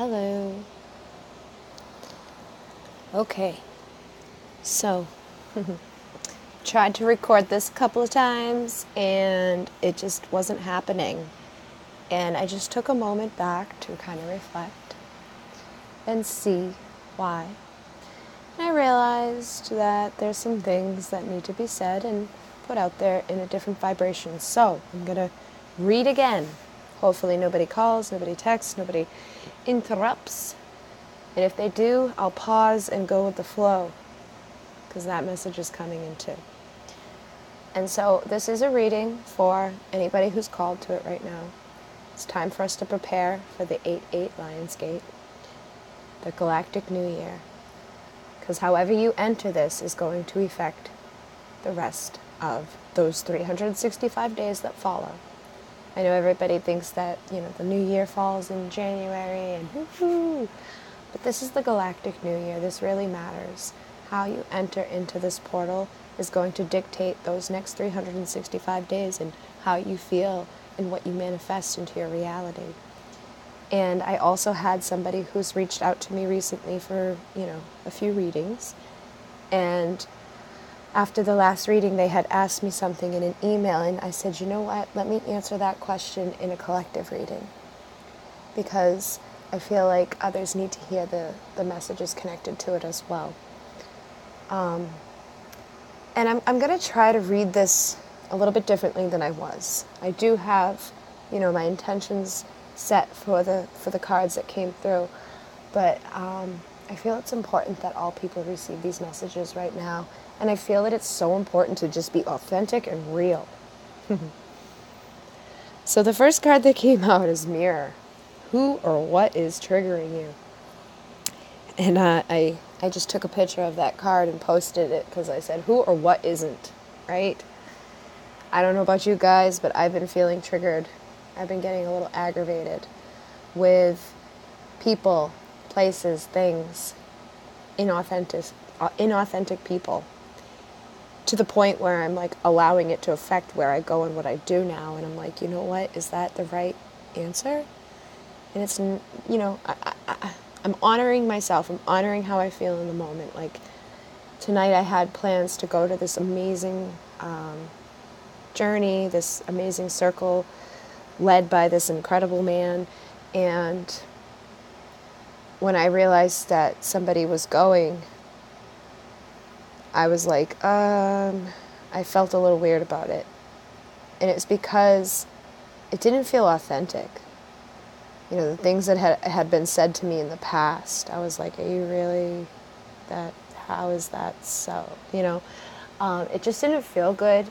Hello. Okay, so tried to record this a couple of times and it just wasn't happening. And I just took a moment back to kind of reflect and see why. And I realized that there's some things that need to be said and put out there in a different vibration. So I'm going to read again. Hopefully nobody calls, nobody texts, nobody interrupts. And if they do, I'll pause and go with the flow, because that message is coming in too. And so this is a reading for anybody who's called to it right now. It's time for us to prepare for the 8/8 Lionsgate, the Galactic New Year. Because however you enter this is going to affect the rest of those 365 days that follow. I know everybody thinks that, the New Year falls in January and woohoo. But this is the Galactic New Year. This really matters. How you enter into this portal is going to dictate those next 365 days and how you feel and what you manifest into your reality. And I also had somebody who's reached out to me recently for, a few readings. And after the last reading, they had asked me something in an email, and I said, you know what, let me answer that question in a collective reading. Because I feel like others need to hear the messages connected to it as well. And I'm going to try to read this a little bit differently than I was. I do have, my intentions set for the cards that came through, but I feel it's important that all people receive these messages right now, and I feel that it's so important to just be authentic and real. So the first card that came out is Mirror. Who or what is triggering you? And I just took a picture of that card and posted it because I said, who or what isn't, right? I don't know about you guys, but I've been feeling triggered. I've been getting a little aggravated with people, places, things, inauthentic people, to the point where I'm like allowing it to affect where I go and what I do now. And I'm like, you know what? Is that the right answer? And it's, I'm honoring myself. I'm honoring how I feel in the moment. Like tonight I had plans to go to this amazing journey, this amazing circle led by this incredible man. And when I realized that somebody was going, I was like, I felt a little weird about it. And it's because it didn't feel authentic. The things that had been said to me in the past, I was like, are you really that? How is that so? It just didn't feel good,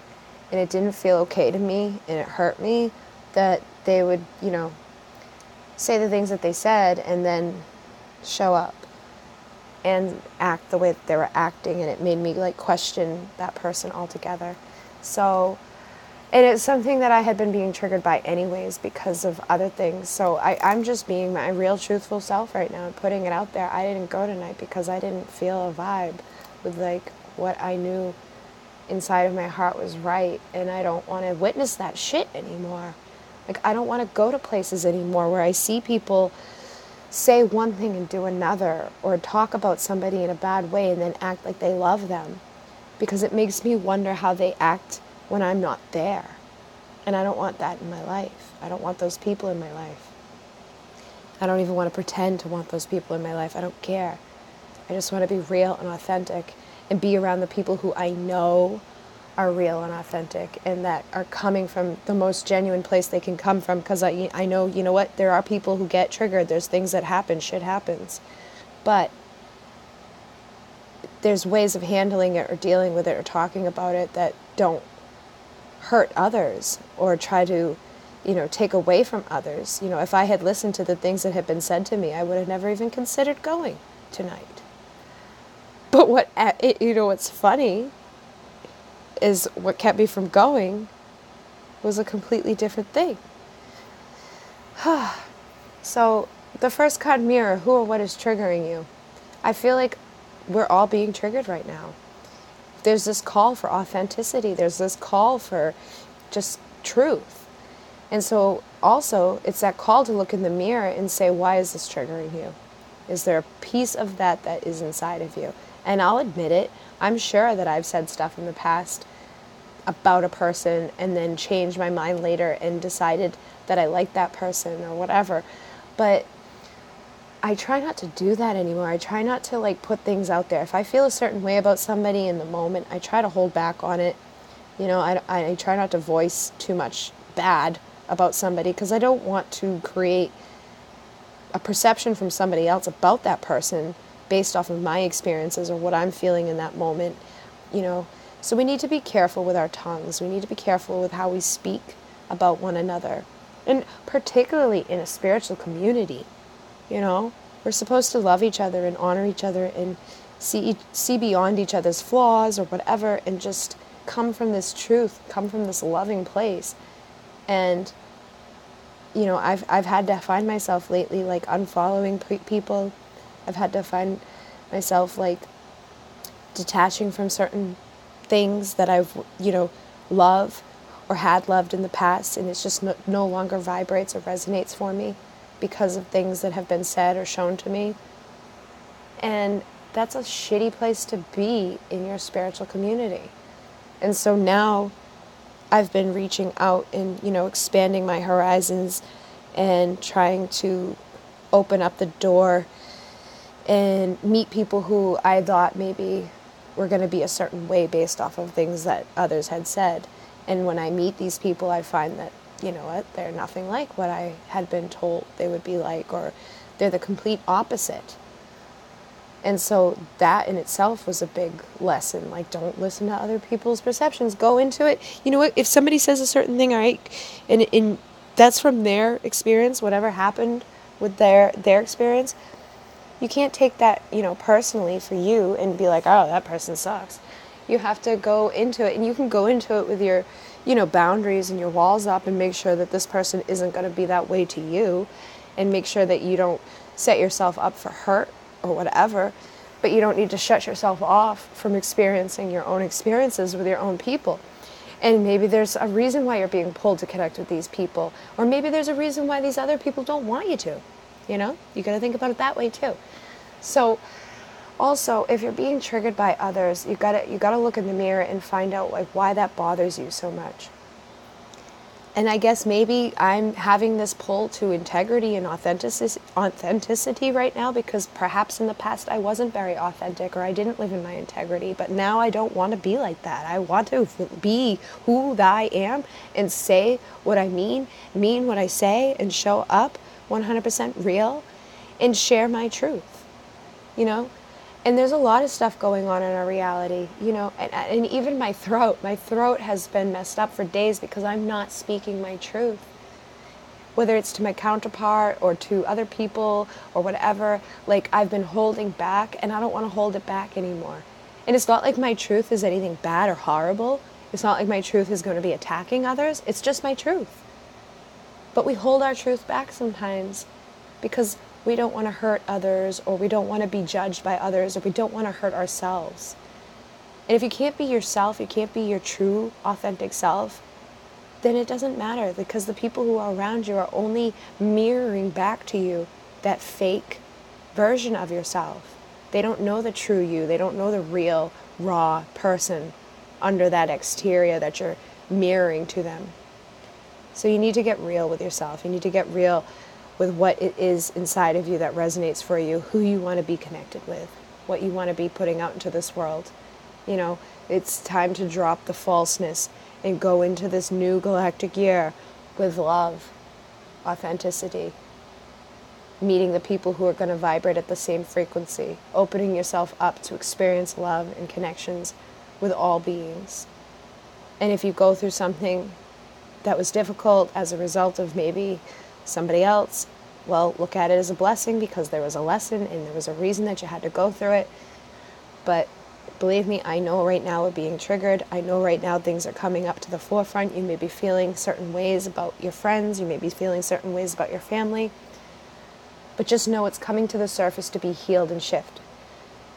and it didn't feel okay to me, and it hurt me that they would, say the things that they said and then show up and act the way that they were acting, and it made me question that person altogether. So, and it's something that I had been being triggered by anyways because of other things. So I'm just being my real truthful self right now and putting it out there. I didn't go tonight because I didn't feel a vibe with what I knew inside of my heart was right. And I don't want to witness that shit anymore. I don't want to go to places anymore where I see people say one thing and do another, or talk about somebody in a bad way and then act like they love them. Because it makes me wonder how they act when I'm not there. And I don't want that in my life. I don't want those people in my life. I don't even want to pretend to want those people in my life. I don't care. I just want to be real and authentic and be around the people who I know are real and authentic and that are coming from the most genuine place they can come from, because I know, what, there are people who get triggered. There's things that happen, shit happens. But there's ways of handling it or dealing with it or talking about it that don't hurt others or try to, take away from others. If I had listened to the things that had been said to me, I would have never even considered going tonight. But what's funny is what kept me from going was a completely different thing. So the first card, Mirror, who or what is triggering you? I feel like we're all being triggered right now. There's this call for authenticity. There's this call for just truth. And so also it's that call to look in the mirror and say, why is this triggering you? Is there a piece of that that is inside of you? And I'll admit it, I'm sure that I've said stuff in the past about a person and then changed my mind later and decided that I like that person or whatever. But I try not to do that anymore. I try not to like put things out there. If I feel a certain way about somebody in the moment, I try to hold back on it. You know, I try not to voice too much bad about somebody because I don't want to create a perception from somebody else about that person based off of my experiences or what I'm feeling in that moment, you know. So we need to be careful with our tongues. We need to be careful with how we speak about one another. And particularly in a spiritual community, you know. We're supposed to love each other and honor each other and see beyond each other's flaws or whatever and just come from this truth, come from this loving place. And you know, I've had to find myself lately like unfollowing people. I've had to find myself like detaching from certain things that I've, you know, loved or had loved in the past, and it's just no longer vibrates or resonates for me because of things that have been said or shown to me. And that's a shitty place to be in your spiritual community. And so now I've been reaching out and, you know, expanding my horizons and trying to open up the door and meet people who I thought maybe were going to be a certain way based off of things that others had said. And when I meet these people, I find that, you know what, they're nothing like what I had been told they would be like, or they're the complete opposite. And so that in itself was a big lesson. Like, don't listen to other people's perceptions. Go into it. You know what? If somebody says a certain thing, all right, and that's from their experience, whatever happened with their experience, you can't take that, you know, personally for you and be like, oh, that person sucks. You have to go into it, and you can go into it with your, you know, boundaries and your walls up and make sure that this person isn't going to be that way to you, and make sure that you don't set yourself up for hurt or whatever, but you don't need to shut yourself off from experiencing your own experiences with your own people. And maybe there's a reason why you're being pulled to connect with these people, or maybe there's a reason why these other people don't want you to, you know? You got to think about it that way too. So also, if you're being triggered by others, you got to look in the mirror and find out like why that bothers you so much. And I guess maybe I'm having this pull to integrity and authenticity right now because perhaps in the past I wasn't very authentic or I didn't live in my integrity. But now I don't want to be like that. I want to be who I am and say what I mean what I say, and show up 100% real and share my truth, you know? And there's a lot of stuff going on in our reality, you know, and even my throat has been messed up for days because I'm not speaking my truth. Whether it's to my counterpart or to other people or whatever, like I've been holding back, and I don't want to hold it back anymore. And it's not like my truth is anything bad or horrible. It's not like my truth is going to be attacking others. It's just my truth. But we hold our truth back sometimes because we don't want to hurt others, or we don't want to be judged by others, or we don't want to hurt ourselves. And if you can't be yourself, you can't be your true, authentic self, then it doesn't matter, because the people who are around you are only mirroring back to you that fake version of yourself. They don't know the true you. They don't know the real, raw person under that exterior that you're mirroring to them. So you need to get real with yourself. You need to get real with what it is inside of you that resonates for you, who you want to be connected with, what you want to be putting out into this world. You know, it's time to drop the falseness and go into this new galactic year with love, authenticity, meeting the people who are going to vibrate at the same frequency, opening yourself up to experience love and connections with all beings. And if you go through something that was difficult as a result of maybe somebody else, well, look at it as a blessing, because there was a lesson and there was a reason that you had to go through it. But believe me, I know right now we're being triggered. I know right now things are coming up to the forefront. You may be feeling certain ways about your friends. You may be feeling certain ways about your family. But just know it's coming to the surface to be healed and shifted.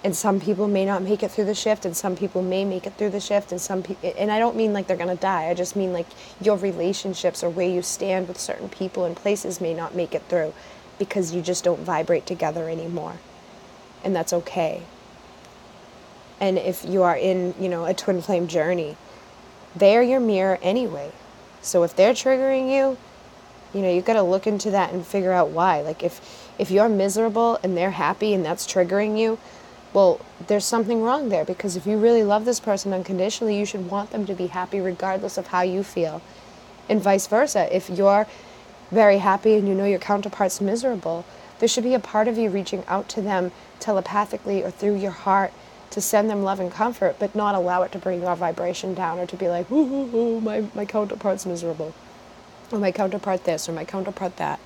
And some people may not make it through the shift, and some people may make it through the shift, and and I don't mean like they're going to die. I just mean like your relationships or where you stand with certain people and places may not make it through because you just don't vibrate together anymore. And that's okay. And if you are in, a twin flame journey, they're your mirror anyway. So if they're triggering you, you've got to look into that and figure out why. Like if you're miserable and they're happy and that's triggering you, well, there's something wrong there, because if you really love this person unconditionally, you should want them to be happy regardless of how you feel. And vice versa. If you're very happy and your counterpart's miserable, there should be a part of you reaching out to them telepathically or through your heart to send them love and comfort, but not allow it to bring your vibration down, or to be like, ooh, my counterpart's miserable, or my counterpart this, or my counterpart that.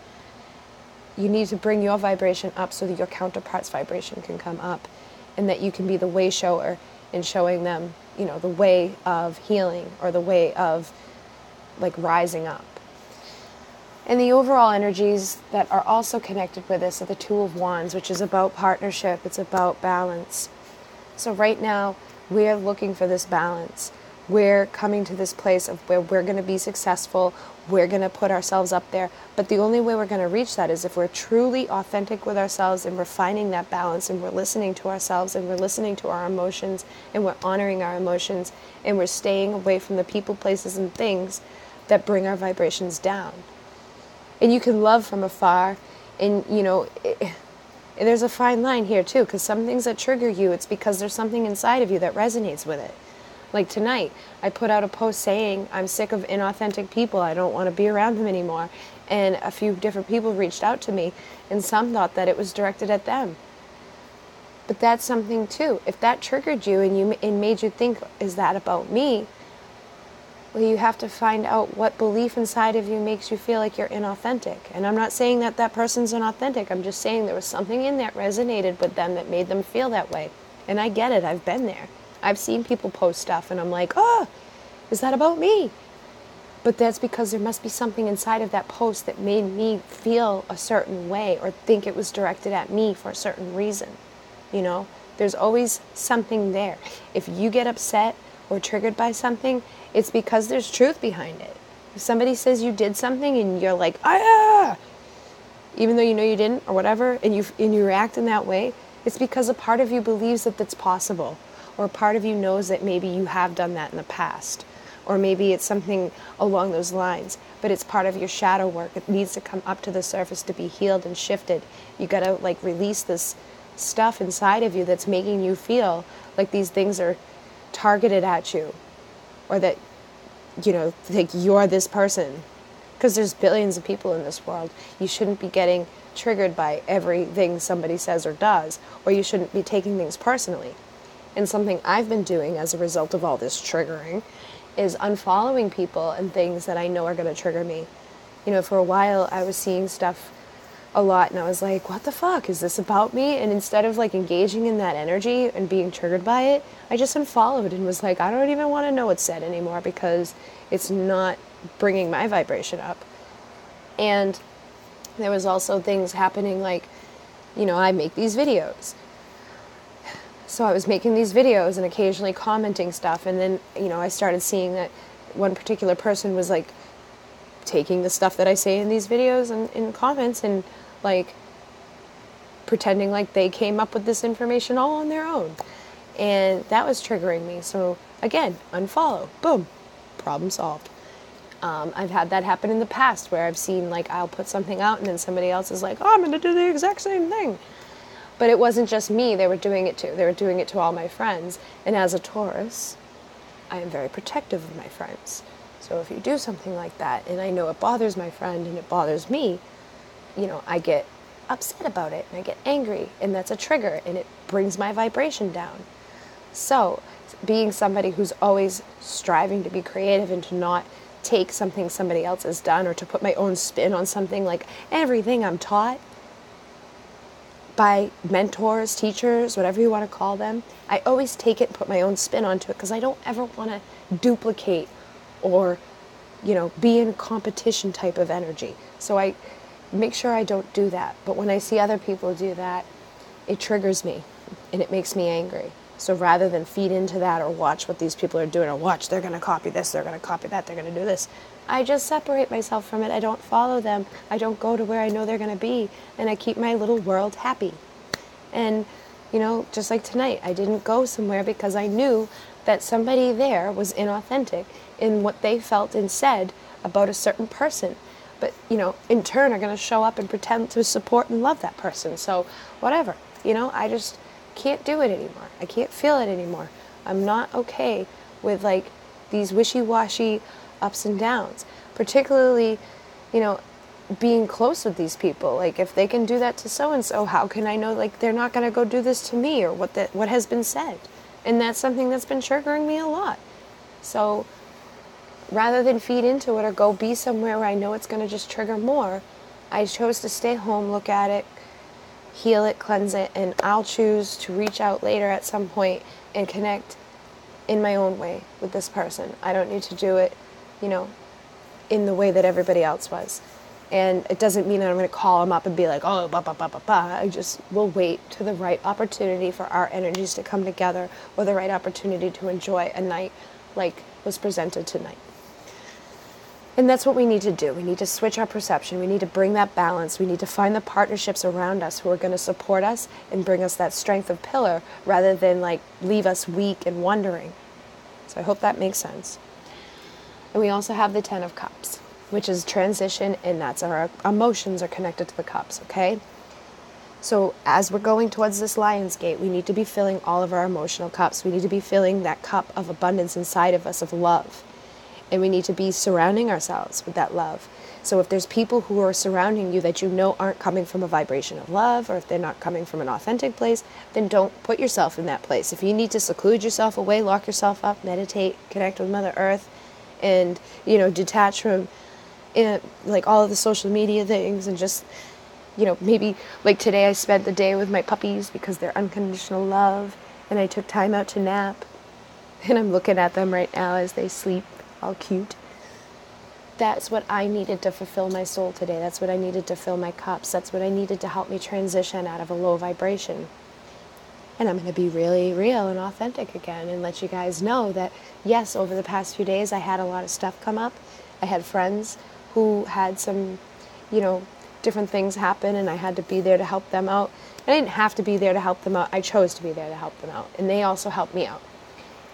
You need to bring your vibration up so that your counterpart's vibration can come up, and that you can be the way shower in showing them, the way of healing, or the way of like rising up. And the overall energies that are also connected with this are the Two of Wands, which is about partnership. It's about balance. So right now, we're looking for this balance. We're coming to this place of where we're going to be successful. We're going to put ourselves up there. But the only way we're going to reach that is if we're truly authentic with ourselves, and we're finding that balance, and we're listening to ourselves, and we're listening to our emotions, and we're honoring our emotions, and we're staying away from the people, places, and things that bring our vibrations down. And you can love from afar, and there's a fine line here too, because some things that trigger you, it's because there's something inside of you that resonates with it. Like tonight, I put out a post saying, I'm sick of inauthentic people. I don't want to be around them anymore. And a few different people reached out to me, and some thought that it was directed at them. But that's something too. If that triggered you and made you think, is that about me? Well, you have to find out what belief inside of you makes you feel like you're inauthentic. And I'm not saying that that person's inauthentic. I'm just saying there was something in that resonated with them that made them feel that way. And I get it. I've been there. I've seen people post stuff and I'm like, oh, is that about me? But that's because there must be something inside of that post that made me feel a certain way, or think it was directed at me for a certain reason. There's always something there. If you get upset or triggered by something, it's because there's truth behind it. If somebody says you did something and you're like, ah, even though you didn't or whatever, and you react in that way, it's because a part of you believes that that's possible, or a part of you knows that maybe you have done that in the past, or maybe it's something along those lines, but it's part of your shadow work. It needs to come up to the surface to be healed and shifted. You got to release this stuff inside of you that's making you feel like these things are targeted at you, or that think you're this person, because there's billions of people in this world. You shouldn't be getting triggered by everything somebody says or does, or you shouldn't be taking things personally. And something I've been doing as a result of all this triggering is unfollowing people and things that I know are going to trigger me. For a while I was seeing stuff a lot, and I was like, what the fuck, is this about me? And instead of engaging in that energy and being triggered by it, I just unfollowed and was like, I don't even want to know what's said anymore, because it's not bringing my vibration up. And there was also things happening I make these videos. So I was making these videos and occasionally commenting stuff, and then, I started seeing that one particular person was taking the stuff that I say in these videos and in comments and pretending like they came up with this information all on their own. And that was triggering me. So again, unfollow, boom, problem solved. I've had that happen in the past where I've seen I'll put something out and then somebody else is like, oh, I'm going to do the exact same thing. But it wasn't just me they were doing it to. They were doing it to all my friends. And as a Taurus, I am very protective of my friends. So if you do something like that, and I know it bothers my friend and it bothers me, I get upset about it and I get angry, and that's a trigger, and it brings my vibration down. So being somebody who's always striving to be creative and to not take something somebody else has done, or to put my own spin on something, everything I'm taught by mentors, teachers, whatever you want to call them, I always take it and put my own spin onto it, because I don't ever want to duplicate or, be in competition type of energy. So I make sure I don't do that. But when I see other people do that, it triggers me. and it makes me angry. So rather than feed into that or watch what these people are doing, or watch, they're going to copy this, they're going to copy that, they're going to do this, I just separate myself from it. I don't follow them. I don't go to where I know they're going to be, and I keep my little world happy. And, you know, just like tonight, I didn't go somewhere because I knew that somebody there was inauthentic in what they felt and said about a certain person. But, you know, in turn are going to show up and pretend to support and love that person. So whatever, you know, I just can't do it anymore. I can't feel it anymore. I'm not okay with like these wishy-washy ups and downs, particularly, you know, being close with these people. Like if they can do that to so-and-so, how can I know like they're not going to go do this to me, or what has been said? And that's something that's been triggering me a lot. So rather than feed into it or go be somewhere where I know it's going to just trigger more, I chose to stay home, look at it, heal it, cleanse it, and I'll choose to reach out later at some point and connect in my own way with this person. I don't need to do it, you know, in the way that everybody else was. And it doesn't mean that I'm going to call them up and be like, oh, ba, ba, ba, ba, ba. I just will wait to the right opportunity for our energies to come together, or the right opportunity to enjoy a night like was presented tonight. And that's what we need to do. We need to switch our perception. We need to bring that balance. We need to find the partnerships around us who are going to support us and bring us that strength of pillar, rather than like leave us weak and wondering. So I hope that makes sense. And we also have the 10 of Cups, which is transition, and that's our emotions are connected to the cups, okay? So as we're going towards this Lionsgate, we need to be filling all of our emotional cups. We need to be filling that cup of abundance inside of us, of love. And we need to be surrounding ourselves with that love. So if there's people who are surrounding you that you know aren't coming from a vibration of love, or if they're not coming from an authentic place, then don't put yourself in that place. If you need to seclude yourself away, lock yourself up, meditate, connect with Mother Earth, and, you know, detach from like all of the social media things, and just, you know, maybe like today I spent the day with my puppies because they're unconditional love, and I took time out to nap, and I'm looking at them right now as they sleep, all cute. That's what I needed to fulfill my soul today. That's what I needed to fill my cups. That's what I needed to help me transition out of a low vibration. And I'm going to be really real and authentic again, and let you guys know that, yes, over the past few days I had a lot of stuff come up. I had friends who had some, you know, different things happen, and I had to be there to help them out. I didn't have to be there to help them out. I chose to be there to help them out, and they also helped me out.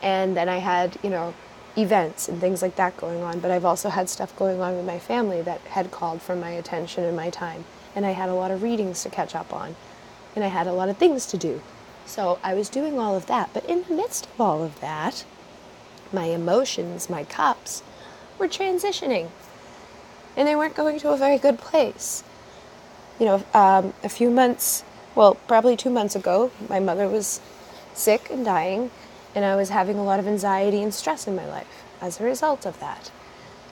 And then I had, you know, events and things like that going on, but I've also had stuff going on with my family that had called for my attention and my time, and I had a lot of readings to catch up on, and I had a lot of things to do. So I was doing all of that, but in the midst of all of that, my emotions, my cups, were transitioning, and they weren't going to a very good place. You know, a few months, well, probably 2 months ago, my mother was sick and dying, and I was having a lot of anxiety and stress in my life as a result of that.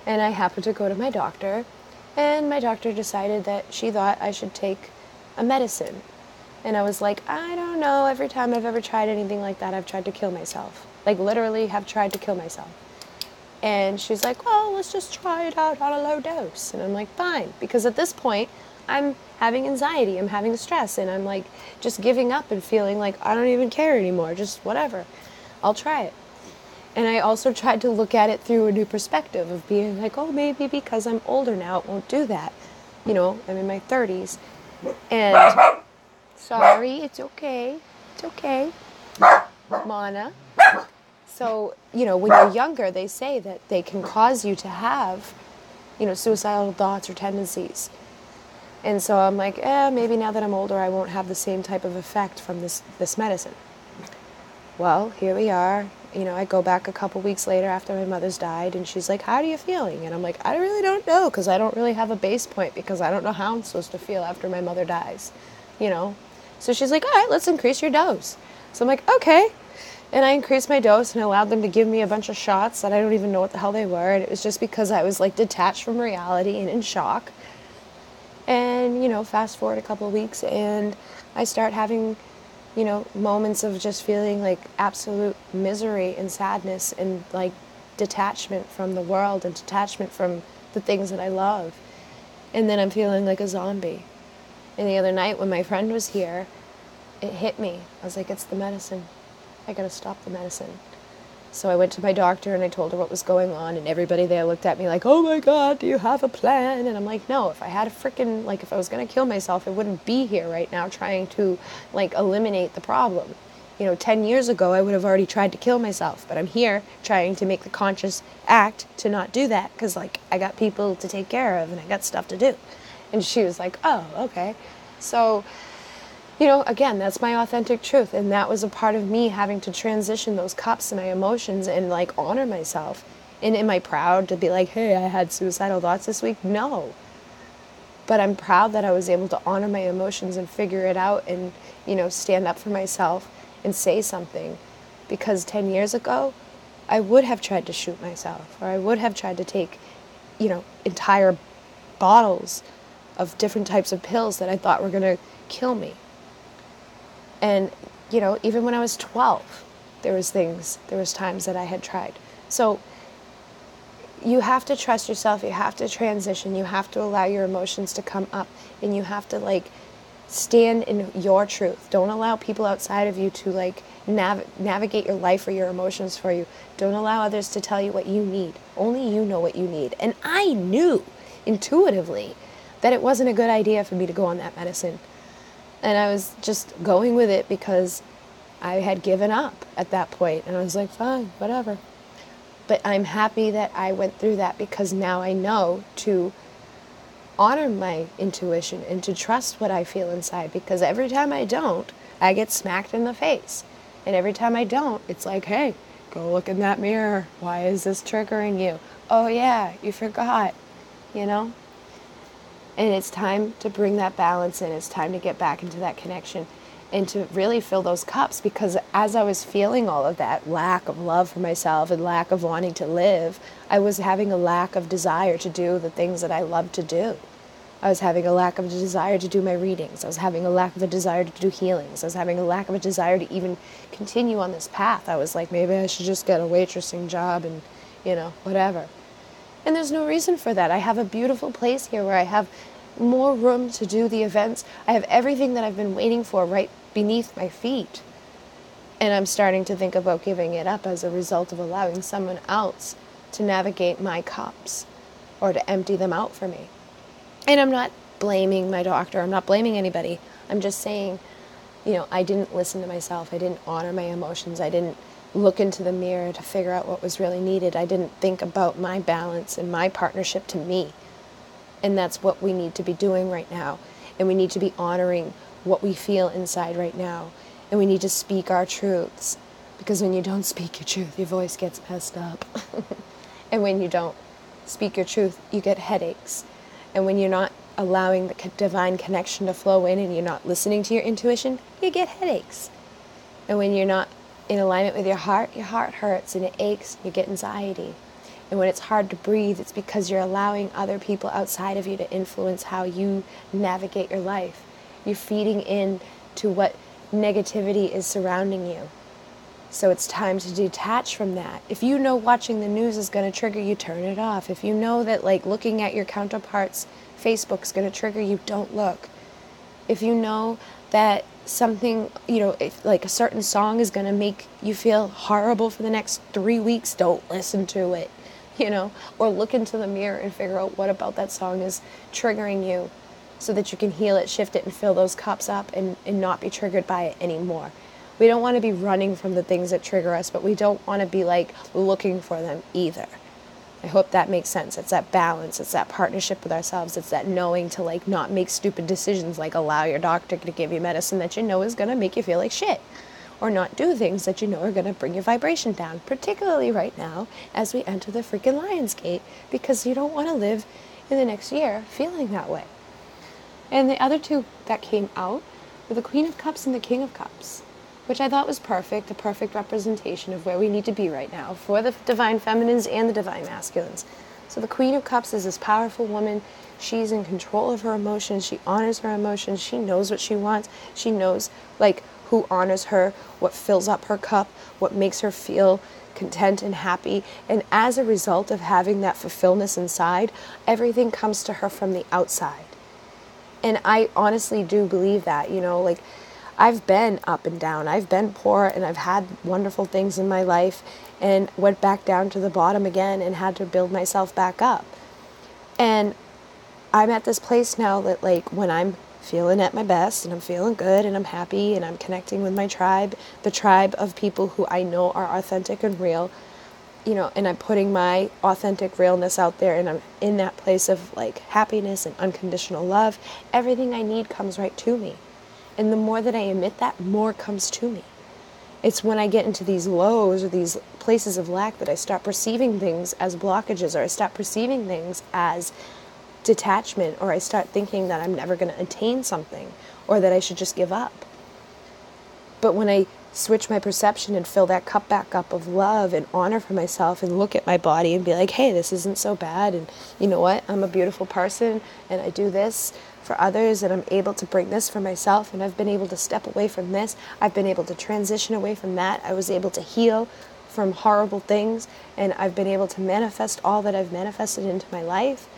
And I happened to go to my doctor, and my doctor decided that she thought I should take a medicine. And I was like, I don't know, every time I've ever tried anything like that, I've tried to kill myself. Like, literally have tried to kill myself. And she's like, well, let's just try it out on a low dose. And I'm like, fine. Because at this point, I'm having anxiety, I'm having stress, and I'm like just giving up and feeling like I don't even care anymore, just whatever. I'll try it. And I also tried to look at it through a new perspective of being like, oh, maybe because I'm older now, it won't do that. You know, I'm in my 30s. And sorry, it's okay. It's okay. Mana. So, you know, when you're younger, they say that they can cause you to have, you know, suicidal thoughts or tendencies. And so I'm like, maybe now that I'm older, I won't have the same type of effect from this medicine. Well, here we are. You know, I go back a couple weeks later after my mother's died, and she's like, how are you feeling? And I'm like, I really don't know, because I don't really have a base point, because I don't know how I'm supposed to feel after my mother dies, you know? So she's like, all right, let's increase your dose. So I'm like, okay. And I increased my dose and allowed them to give me a bunch of shots that I don't even know what the hell they were. And it was just because I was like detached from reality and in shock. And, you know, fast forward a couple of weeks, and I start having, you know, moments of just feeling like absolute misery and sadness and like detachment from the world and detachment from the things that I love. And then I'm feeling like a zombie. And the other night when my friend was here, it hit me. I was like, it's the medicine. I gotta stop the medicine. So I went to my doctor and I told her what was going on, and everybody there looked at me like, oh my God, do you have a plan? And I'm like, no, if I had a freaking, like, if I was gonna kill myself, I wouldn't be here right now trying to, like, eliminate the problem. 10 years ago, I would have already tried to kill myself, but I'm here trying to make the conscious act to not do that because, like, I got people to take care of and I got stuff to do. And she was like, oh, okay. So, again, that's my authentic truth. And that was a part of me having to transition those cups and my emotions and, like, honor myself. And am I proud to be like, hey, I had suicidal thoughts this week? No. But I'm proud that I was able to honor my emotions and figure it out and, stand up for myself and say something. Because 10 years ago, I would have tried to shoot myself, or I would have tried to take, entire bottles of different types of pills that I thought were going to kill me. And, even when I was 12, there was times that I had tried. So you have to trust yourself, you have to transition, you have to allow your emotions to come up, and you have to, like, stand in your truth. Don't allow people outside of you to, like, navigate your life or your emotions for you. Don't allow others to tell you what you need. Only you know what you need. And I knew intuitively that it wasn't a good idea for me to go on that medicine. And I was just going with it because I had given up at that point. And I was like, fine, whatever. But I'm happy that I went through that because now I know to honor my intuition and to trust what I feel inside, because every time I don't, I get smacked in the face. And every time I don't, it's like, hey, go look in that mirror. Why is this triggering you? Oh yeah, you forgot, And it's time to bring that balance in. It's time to get back into that connection and to really fill those cups, because as I was feeling all of that lack of love for myself and lack of wanting to live, I was having a lack of desire to do the things that I love to do. I was having a lack of a desire to do my readings. I was having a lack of a desire to do healings. I was having a lack of a desire to even continue on this path. I was like, maybe I should just get a waitressing job and, whatever. And there's no reason for that. I have a beautiful place here where I have more room to do the events. I have everything that I've been waiting for right beneath my feet. And I'm starting to think about giving it up as a result of allowing someone else to navigate my cups or to empty them out for me. And I'm not blaming my doctor. I'm not blaming anybody. I'm just saying, I didn't listen to myself. I didn't honor my emotions. I didn't look into the mirror to figure out what was really needed. I didn't think about my balance and my partnership to me. And that's what we need to be doing right now. And we need to be honoring what we feel inside right now. And we need to speak our truths. Because when you don't speak your truth, your voice gets messed up. And when you don't speak your truth, you get headaches. And when you're not allowing the divine connection to flow in and you're not listening to your intuition, you get headaches. And when you're not in alignment with your heart hurts and it aches, you get anxiety. And when it's hard to breathe, it's because you're allowing other people outside of you to influence how you navigate your life. You're feeding in to what negativity is surrounding you. So it's time to detach from that. If you know watching the news is going to trigger you, turn it off. If you know that, like, looking at your counterparts' Facebook is going to trigger you, don't look. If you know that something, if like a certain song is going to make you feel horrible for the next 3 weeks, don't listen to it, or look into the mirror and figure out what about that song is triggering you so that you can heal it, shift it, and fill those cups up and not be triggered by it anymore. We don't want to be running from the things that trigger us, but we don't want to be, like, looking for them either. I hope that makes sense. It's that balance. It's that partnership with ourselves. It's that knowing to, like, not make stupid decisions, like allow your doctor to give you medicine that you know is going to make you feel like shit, or not do things that you know are going to bring your vibration down, particularly right now as we enter the freaking Lionsgate, because you don't want to live in the next year feeling that way. And the other two that came out were the Queen of Cups and the King of Cups, which I thought was perfect, a perfect representation of where we need to be right now for the divine feminines and the divine masculines. So the Queen of Cups is this powerful woman. She's in control of her emotions. She honors her emotions. She knows what she wants. She knows, like, who honors her, what fills up her cup, what makes her feel content and happy. And as a result of having that fulfillment inside, everything comes to her from the outside. And I honestly do believe that, I've been up and down. I've been poor and I've had wonderful things in my life and went back down to the bottom again and had to build myself back up. And I'm at this place now that, like, when I'm feeling at my best and I'm feeling good and I'm happy and I'm connecting with my tribe, the tribe of people who I know are authentic and real, you know, and I'm putting my authentic realness out there and I'm in that place of like happiness and unconditional love, everything I need comes right to me. And the more that I emit that, more comes to me. It's when I get into these lows or these places of lack that I start perceiving things as blockages, or I start perceiving things as detachment, or I start thinking that I'm never going to attain something, or that I should just give up. But when I switch my perception and fill that cup back up of love and honor for myself and look at my body and be like, hey, this isn't so bad, and you know what, I'm a beautiful person and I do this for others and I'm able to bring this for myself, and I've been able to step away from this, I've been able to transition away from that, I was able to heal from horrible things, and I've been able to manifest all that I've manifested into my life.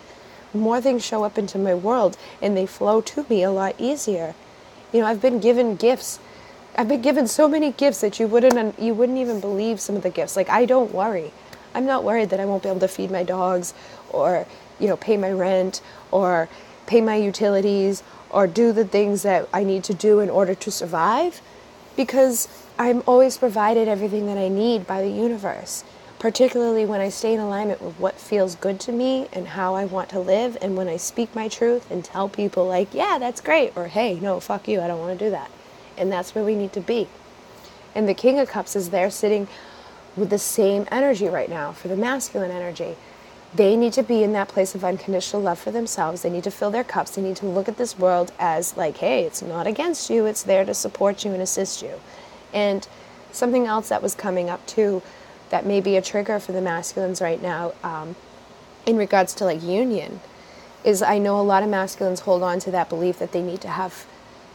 More things show up into my world and they flow to me a lot easier. You know, I've been given gifts. I've been given so many gifts that you wouldn't even believe some of the gifts. Like, I don't worry. I'm not worried that I won't be able to feed my dogs or, you know, pay my rent or pay my utilities or do the things that I need to do in order to survive, because I'm always provided everything that I need by the universe, particularly when I stay in alignment with what feels good to me and how I want to live, and when I speak my truth and tell people like, yeah, that's great, or hey, no, fuck you, I don't want to do that. And that's where we need to be. And the King of Cups is there sitting with the same energy right now for the masculine energy. They need to be in that place of unconditional love for themselves. They need to fill their cups. They need to look at this world as like, hey, it's not against you. It's there to support you and assist you. And something else that was coming up too, that may be a trigger for the masculines right now, in regards to like union, is I know a lot of masculines hold on to that belief that they need to have,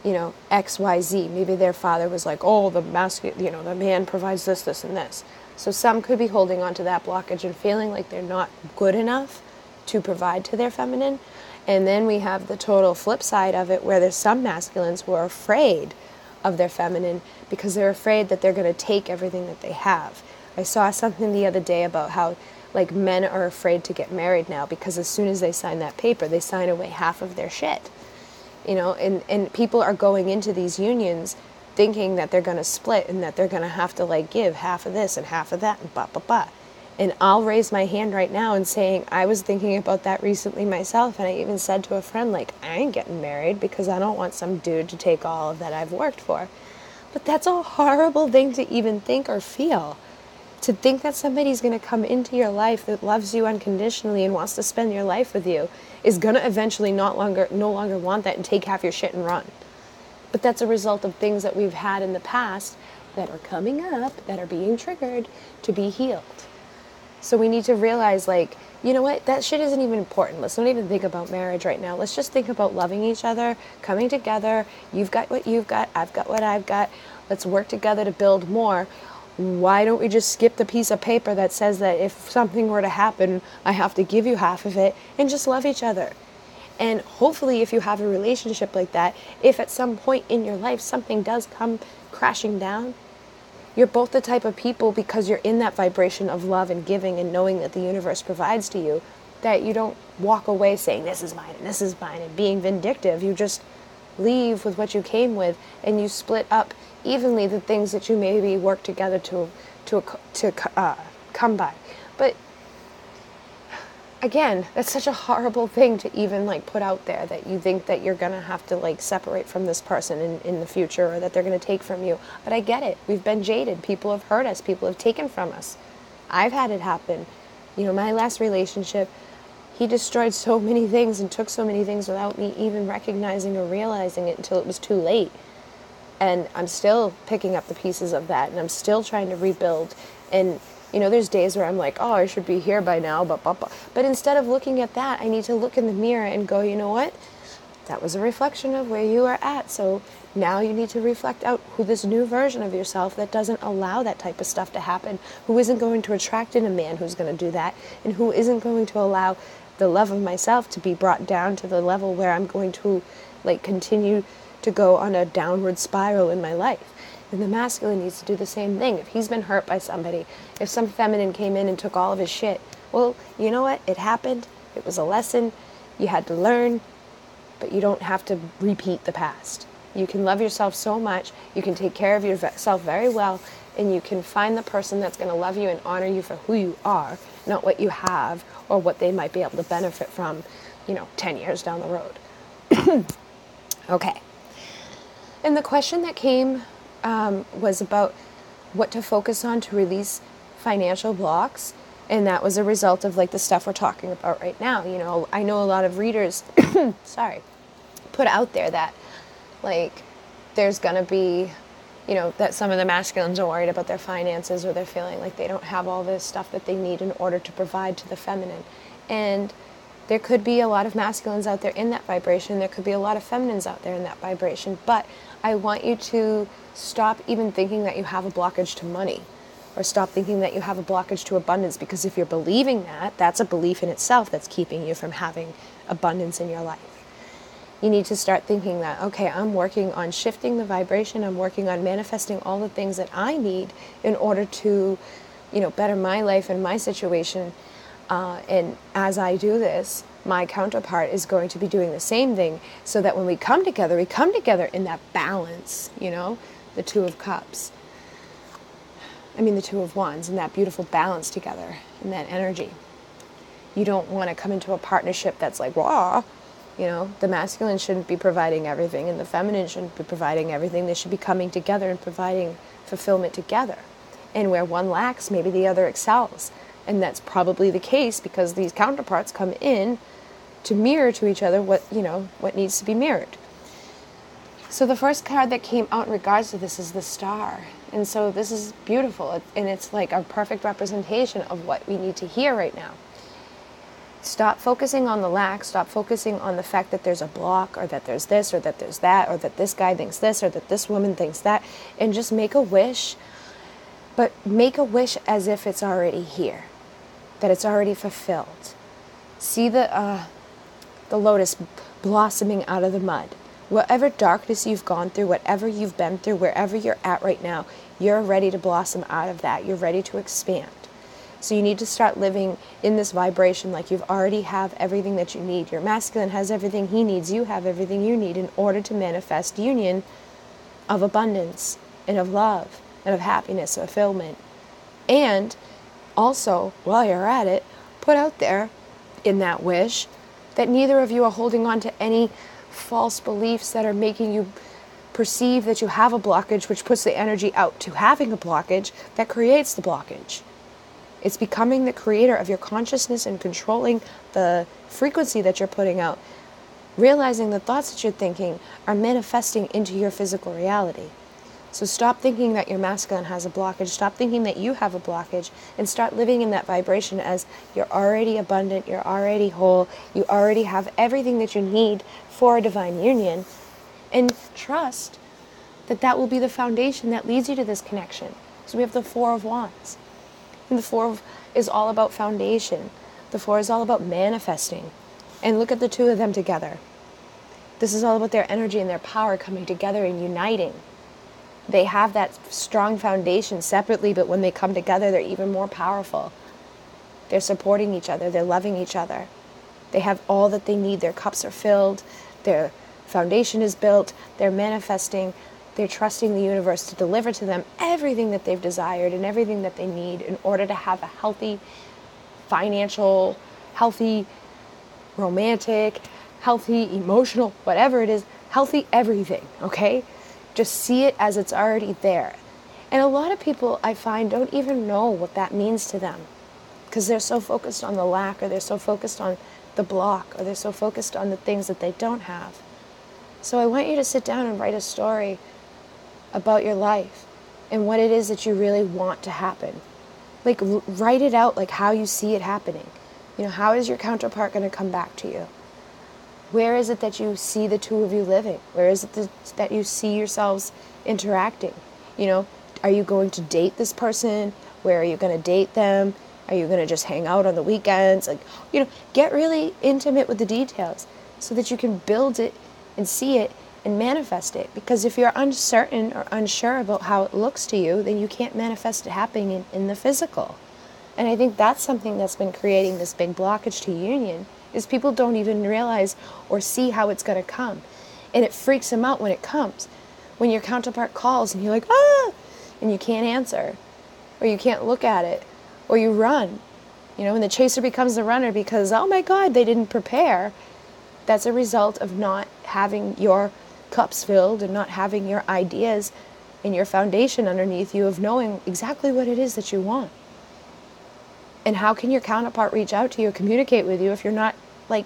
you know, X, Y, Z. Maybe their father was like, oh, the man provides this, this, and this. So some could be holding on to that blockage and feeling like they're not good enough to provide to their feminine. And then we have the total flip side of it, where there's some masculines who are afraid of their feminine because they're afraid that they're going to take everything that they have. I saw something the other day about how like men are afraid to get married now because as soon as they sign that paper, they sign away half of their shit. You know, and people are going into these unions thinking that they're going to split and that they're going to have to like give half of this and half of that and blah, blah, blah. And I'll raise my hand right now and saying I was thinking about that recently myself, and I even said to a friend, like, I ain't getting married because I don't want some dude to take all of that I've worked for. But that's a horrible thing to even think or feel. To think that somebody's going to come into your life that loves you unconditionally and wants to spend your life with you is going to eventually no longer want that and take half your shit and run. But that's a result of things that we've had in the past that are coming up, that are being triggered to be healed. So we need to realize, like, you know what, that shit isn't even important. Let's not even think about marriage right now. Let's just think about loving each other, coming together. You've got what you've got, I've got what I've got. Let's work together to build more. Why don't we just skip the piece of paper that says that if something were to happen, I have to give you half of it, and just love each other? And hopefully if you have a relationship like that, if at some point in your life something does come crashing down, you're both the type of people, because you're in that vibration of love and giving and knowing that the universe provides to you, that you don't walk away saying this is mine and this is mine and being vindictive. You just leave with what you came with, and you split up evenly the things that you maybe work together to come by. But again, that's such a horrible thing to even like put out there, that you think that you're going to have to like separate from this person in the future, or that they're going to take from you. But I get it. We've been jaded. People have hurt us. People have taken from us. I've had it happen. You know, my last relationship, he destroyed so many things and took so many things without me even recognizing or realizing it until it was too late. And I'm still picking up the pieces of that, and I'm still trying to rebuild. And you know, there's days where I'm like, oh, I should be here by now, but instead of looking at that, I need to look in the mirror and go, you know what? That was a reflection of where you are at. So now you need to reflect out who this new version of yourself that doesn't allow that type of stuff to happen, who isn't going to attract in a man who's going to do that, and who isn't going to allow the love of myself to be brought down to the level where I'm going to like continue to go on a downward spiral in my life. And the masculine needs to do the same thing. If he's been hurt by somebody, if some feminine came in and took all of his shit, well, you know what? It happened. It was a lesson. You had to learn, but you don't have to repeat the past. You can love yourself so much. You can take care of yourself very well, and you can find the person that's going to love you and honor you for who you are, not what you have or what they might be able to benefit from, 10 years down the road. Okay. And the question that came was about what to focus on to release financial blocks. And that was a result of the stuff we're talking about right now. I know a lot of readers, put out there that there's going to be, that some of the masculines are worried about their finances, or they're feeling like they don't have all this stuff that they need in order to provide to the feminine. And there could be a lot of masculines out there in that vibration. There could be a lot of feminines out there in that vibration. But I want you to stop even thinking that you have a blockage to money, or stop thinking that you have a blockage to abundance, because if you're believing that, that's a belief in itself that's keeping you from having abundance in your life. You need to start thinking that, okay, I'm working on shifting the vibration. I'm working on manifesting all the things that I need in order to, better my life and my situation. And as I do this, my counterpart is going to be doing the same thing, so that when we come together in that balance, the Two of Cups. The Two of Wands, and that beautiful balance together in that energy. You don't want to come into a partnership that's raw. The masculine shouldn't be providing everything, and the feminine shouldn't be providing everything. They should be coming together and providing fulfillment together. And where one lacks, maybe the other excels. And that's probably the case, because these counterparts come in to mirror to each other what needs to be mirrored. So the first card that came out in regards to this is the Star. And so this is beautiful, and it's a perfect representation of what we need to hear right now. Stop focusing on the lack. Stop focusing on the fact that there's a block, or that there's this, or that there's that, or that this guy thinks this, or that this woman thinks that, and just make a wish. But make a wish as if it's already here, that it's already fulfilled. See the lotus blossoming out of the mud. Whatever darkness you've gone through, whatever you've been through, wherever you're at right now, you're ready to blossom out of that. You're ready to expand. So you need to start living in this vibration like you've already have everything that you need. Your masculine has everything he needs. You have everything you need in order to manifest union of abundance and of love and of happiness, fulfillment. And also, while you're at it, put out there in that wish that neither of you are holding on to any false beliefs that are making you perceive that you have a blockage, which puts the energy out to having a blockage that creates the blockage. It's becoming the creator of your consciousness and controlling the frequency that you're putting out. Realizing the thoughts that you're thinking are manifesting into your physical reality. So stop thinking that your masculine has a blockage. Stop thinking that you have a blockage, and start living in that vibration as you're already abundant, you're already whole, you already have everything that you need for a divine union. And trust that that will be the foundation that leads you to this connection. So we have the Four of Wands. And the Four is all about foundation. The Four is all about manifesting. And look at the two of them together. This is all about their energy and their power coming together and uniting. They have that strong foundation separately, but when they come together, they're even more powerful. They're supporting each other. They're loving each other. They have all that they need. Their cups are filled. Their foundation is built. They're manifesting. They're trusting the universe to deliver to them everything that they've desired and everything that they need in order to have a healthy financial, healthy romantic, healthy emotional, whatever it is, healthy everything, okay? Just see it as it's already there. And a lot of people, I find, don't even know what that means to them, because they're so focused on the lack, or they're so focused on the block, or they're so focused on the things that they don't have. So I want you to sit down and write a story about your life and what it is that you really want to happen. Write it out how you see it happening. How is your counterpart going to come back to you? Where is it that you see the two of you living? Where is it that you see yourselves interacting? Are you going to date this person? Where are you going to date them? Are you going to just hang out on the weekends? Get really intimate with the details so that you can build it and see it and manifest it. Because if you're uncertain or unsure about how it looks to you, then you can't manifest it happening in the physical. And I think that's something that's been creating this big blockage to union, is people don't even realize or see how it's going to come. And it freaks them out when it comes. When your counterpart calls and you're like, ah, and you can't answer, or you can't look at it, or you run. And the chaser becomes the runner because, oh my God, they didn't prepare. That's a result of not having your cups filled and not having your ideas and your foundation underneath you of knowing exactly what it is that you want. And how can your counterpart reach out to you, communicate with you, if you're not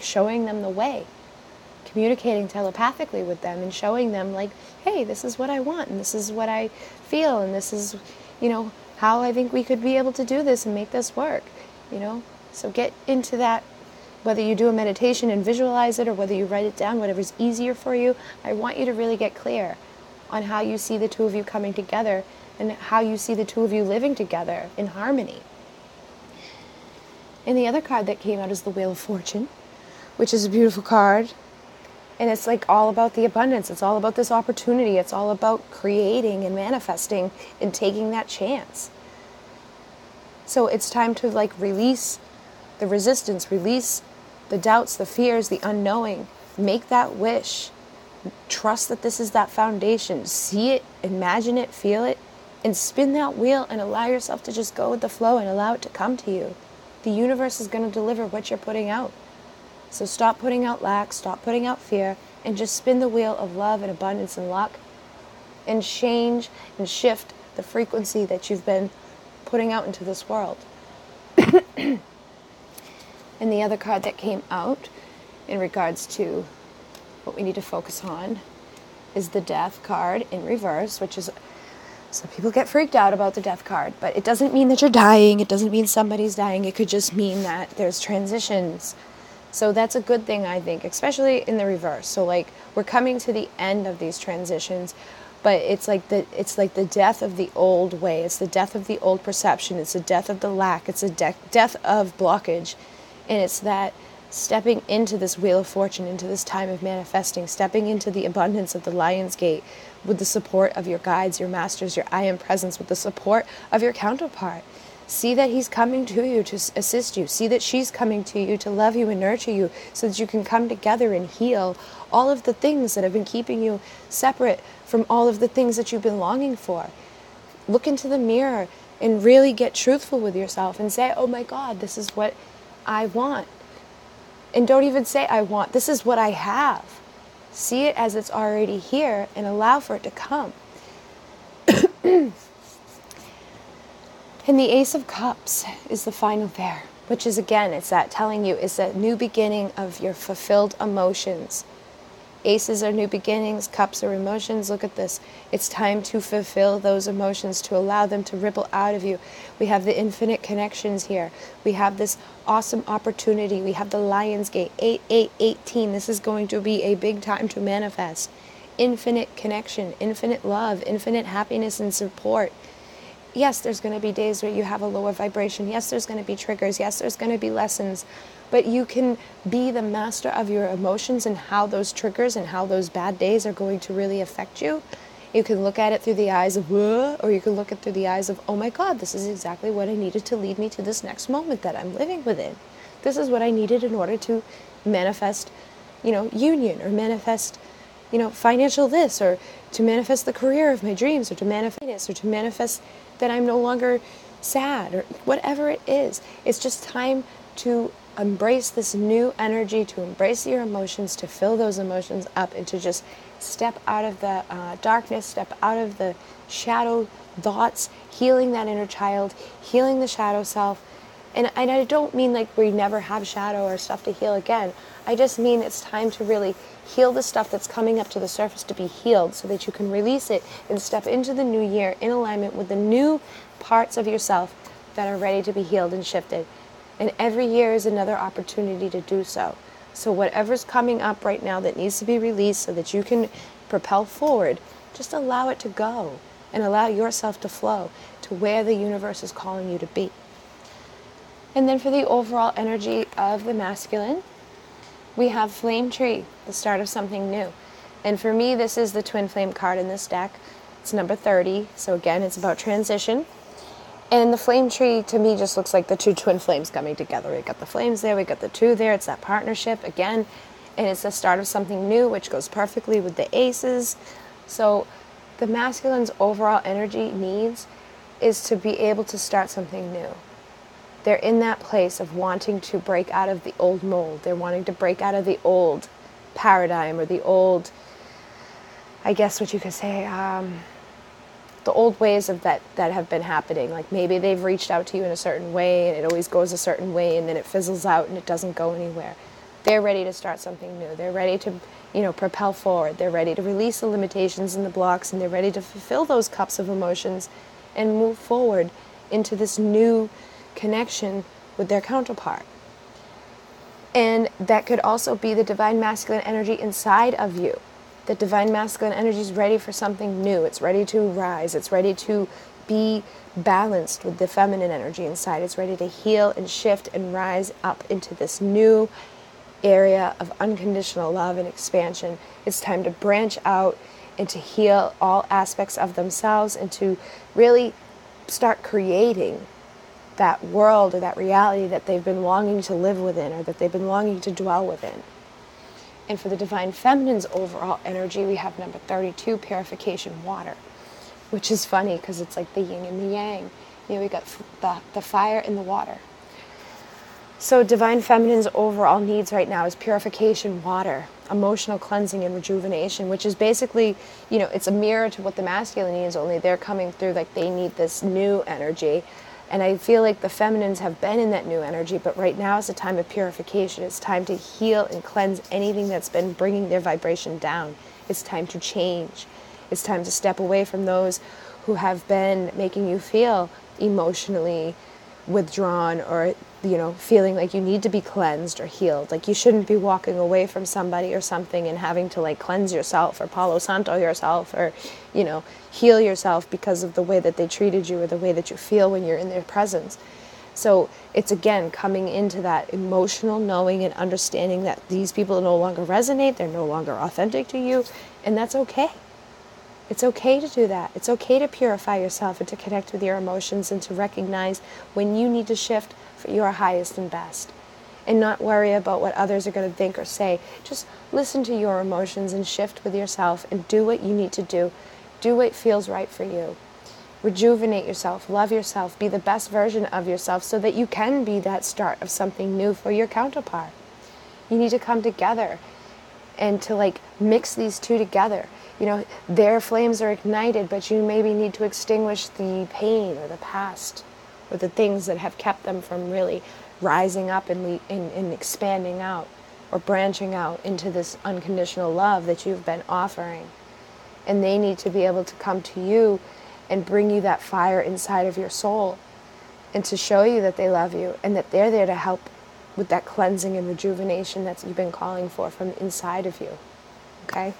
showing them the way? Communicating telepathically with them and showing them hey, this is what I want, and this is what I feel, and this is, how I think we could be able to do this and make this work, So get into that, whether you do a meditation and visualize it or whether you write it down, whatever's easier for you. I want you to really get clear on how you see the two of you coming together and how you see the two of you living together in harmony. And the other card that came out is the Wheel of Fortune, which is a beautiful card. And it's all about the abundance. It's all about this opportunity. It's all about creating and manifesting and taking that chance. So it's time to release the resistance, release the doubts, the fears, the unknowing. Make that wish. Trust that this is that foundation. See it, imagine it, feel it, and spin that wheel and allow yourself to just go with the flow and allow it to come to you. The universe is going to deliver what you're putting out. So stop putting out lack, stop putting out fear, and just spin the wheel of love and abundance and luck and change and shift the frequency that you've been putting out into this world. And the other card that came out in regards to what we need to focus on is the Death card in reverse, which is, so people get freaked out about the Death card, but it doesn't mean that you're dying. It doesn't mean somebody's dying. It could just mean that there's transitions. So that's a good thing, I think, especially in the reverse. So we're coming to the end of these transitions, but it's like the death of the old way. It's the death of the old perception. It's the death of the lack. It's the death of blockage. And it's that stepping into this Wheel of Fortune, into this time of manifesting, stepping into the abundance of the Lionsgate with the support of your guides, your masters, your I Am Presence, with the support of your counterpart. See that he's coming to you to assist you. See that she's coming to you to love you and nurture you so that you can come together and heal all of the things that have been keeping you separate from all of the things that you've been longing for. Look into the mirror and really get truthful with yourself and say, oh my God, this is what I want. And don't even say I want. This is what I have. See it as it's already here and allow for it to come. And the Ace of Cups is the final there, which is, again, it's that telling you, it's that new beginning of your fulfilled emotions. Aces are new beginnings, cups are emotions. Look at this. It's time to fulfill those emotions, to allow them to ripple out of you. We have the infinite connections here. We have this awesome opportunity. We have the Lionsgate, 8818. This is going to be a big time to manifest. Infinite connection, infinite love, infinite happiness and support. Yes, there's going to be days where you have a lower vibration. Yes, there's going to be triggers. Yes, there's going to be lessons. But you can be the master of your emotions and how those triggers and how those bad days are going to really affect you. You can look at it through the eyes of, whoa, or you can look at it through the eyes of, oh my God, this is exactly what I needed to lead me to this next moment that I'm living within. This is what I needed in order to manifest, union, or manifest, financial this, or to manifest the career of my dreams, or to manifest this, or to manifest that I'm no longer sad, or whatever it is. It's just time to embrace this new energy, to embrace your emotions, to fill those emotions up, and to just step out of the darkness, step out of the shadow thoughts, healing that inner child, healing the shadow self. And I don't mean we never have shadow or stuff to heal again. I just mean it's time to really heal the stuff that's coming up to the surface, to be healed, so that you can release it and step into the new year in alignment with the new parts of yourself that are ready to be healed and shifted. And every year is another opportunity to do so. So whatever's coming up right now that needs to be released so that you can propel forward, just allow it to go and allow yourself to flow to where the universe is calling you to be. And then for the overall energy of the masculine, we have Flame Tree, the start of something new. And for me, this is the twin flame card in this deck. It's number 30. So again, it's about transition. And the flame tree to me just looks like the two twin flames coming together. We got the flames there, we got the two there. It's that partnership again. And it's the start of something new, which goes perfectly with the aces. So the masculine's overall energy needs is to be able to start something new. They're in that place of wanting to break out of the old mold. They're wanting to break out of the old paradigm or the old, I guess what you could say, the old ways of that have been happening. Like maybe they've reached out to you in a certain way and it always goes a certain way and then it fizzles out and it doesn't go anywhere. They're ready to start something new. They're ready to, propel forward. They're ready to release the limitations and the blocks, and they're ready to fulfill those cups of emotions and move forward into this new connection with their counterpart. And that could also be the divine masculine energy inside of you. The divine masculine energy is ready for something new. It's ready to rise. It's ready to be balanced with the feminine energy inside. It's ready to heal and shift and rise up into this new area of unconditional love and expansion. It's time to branch out and to heal all aspects of themselves and to really start creating that world or that reality that they've been longing to live within or that they've been longing to dwell within. And for the divine feminine's overall energy, we have number 32, purification water, which is funny because it's like the yin and the yang. We got the fire and the water. So divine feminine's overall needs right now is purification, water, emotional cleansing and rejuvenation, which is basically, it's a mirror to what the masculine needs, only they're coming through like they need this new energy. And I feel like the feminines have been in that new energy, but right now is a time of purification. It's time to heal and cleanse anything that's been bringing their vibration down. It's time to change. It's time to step away from those who have been making you feel emotionally withdrawn or feeling like you need to be cleansed or healed. Like you shouldn't be walking away from somebody or something and having to like cleanse yourself or Palo Santo yourself or heal yourself because of the way that they treated you or the way that you feel when you're in their presence. So it's again coming into that emotional knowing and understanding that these people no longer resonate, they're no longer authentic to you, and that's okay. It's okay to do that. It's okay to purify yourself and to connect with your emotions and to recognize when you need to shift for your highest and best and not worry about what others are going to think or say. Just listen to your emotions and shift with yourself and do what you need to do. Do what feels right for you. Rejuvenate yourself, love yourself, be the best version of yourself so that you can be that start of something new for your counterpart. You need to come together and to mix these two together. Their flames are ignited, but you maybe need to extinguish the pain or the past or the things that have kept them from really rising up and expanding out or branching out into this unconditional love that you've been offering. And they need to be able to come to you and bring you that fire inside of your soul and to show you that they love you and that they're there to help with that cleansing and rejuvenation that you've been calling for from inside of you. Okay?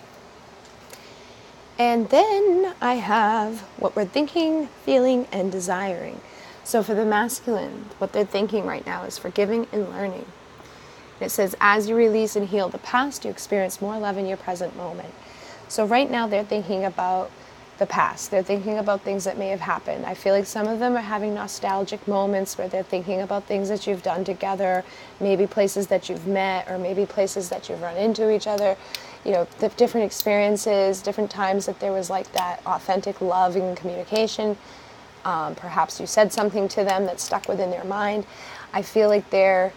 And then I have what we're thinking, feeling, and desiring. So for the masculine, what they're thinking right now is forgiving and learning. And it says, as you release and heal the past, you experience more love in your present moment. So right now they're thinking about the past. They're thinking about things that may have happened. I feel like some of them are having nostalgic moments where they're thinking about things that you've done together, maybe places that you've met, or maybe places that you've run into each other. The different experiences, different times that there was like that authentic love and communication. Perhaps you said something to them that stuck within their mind. I feel like they're,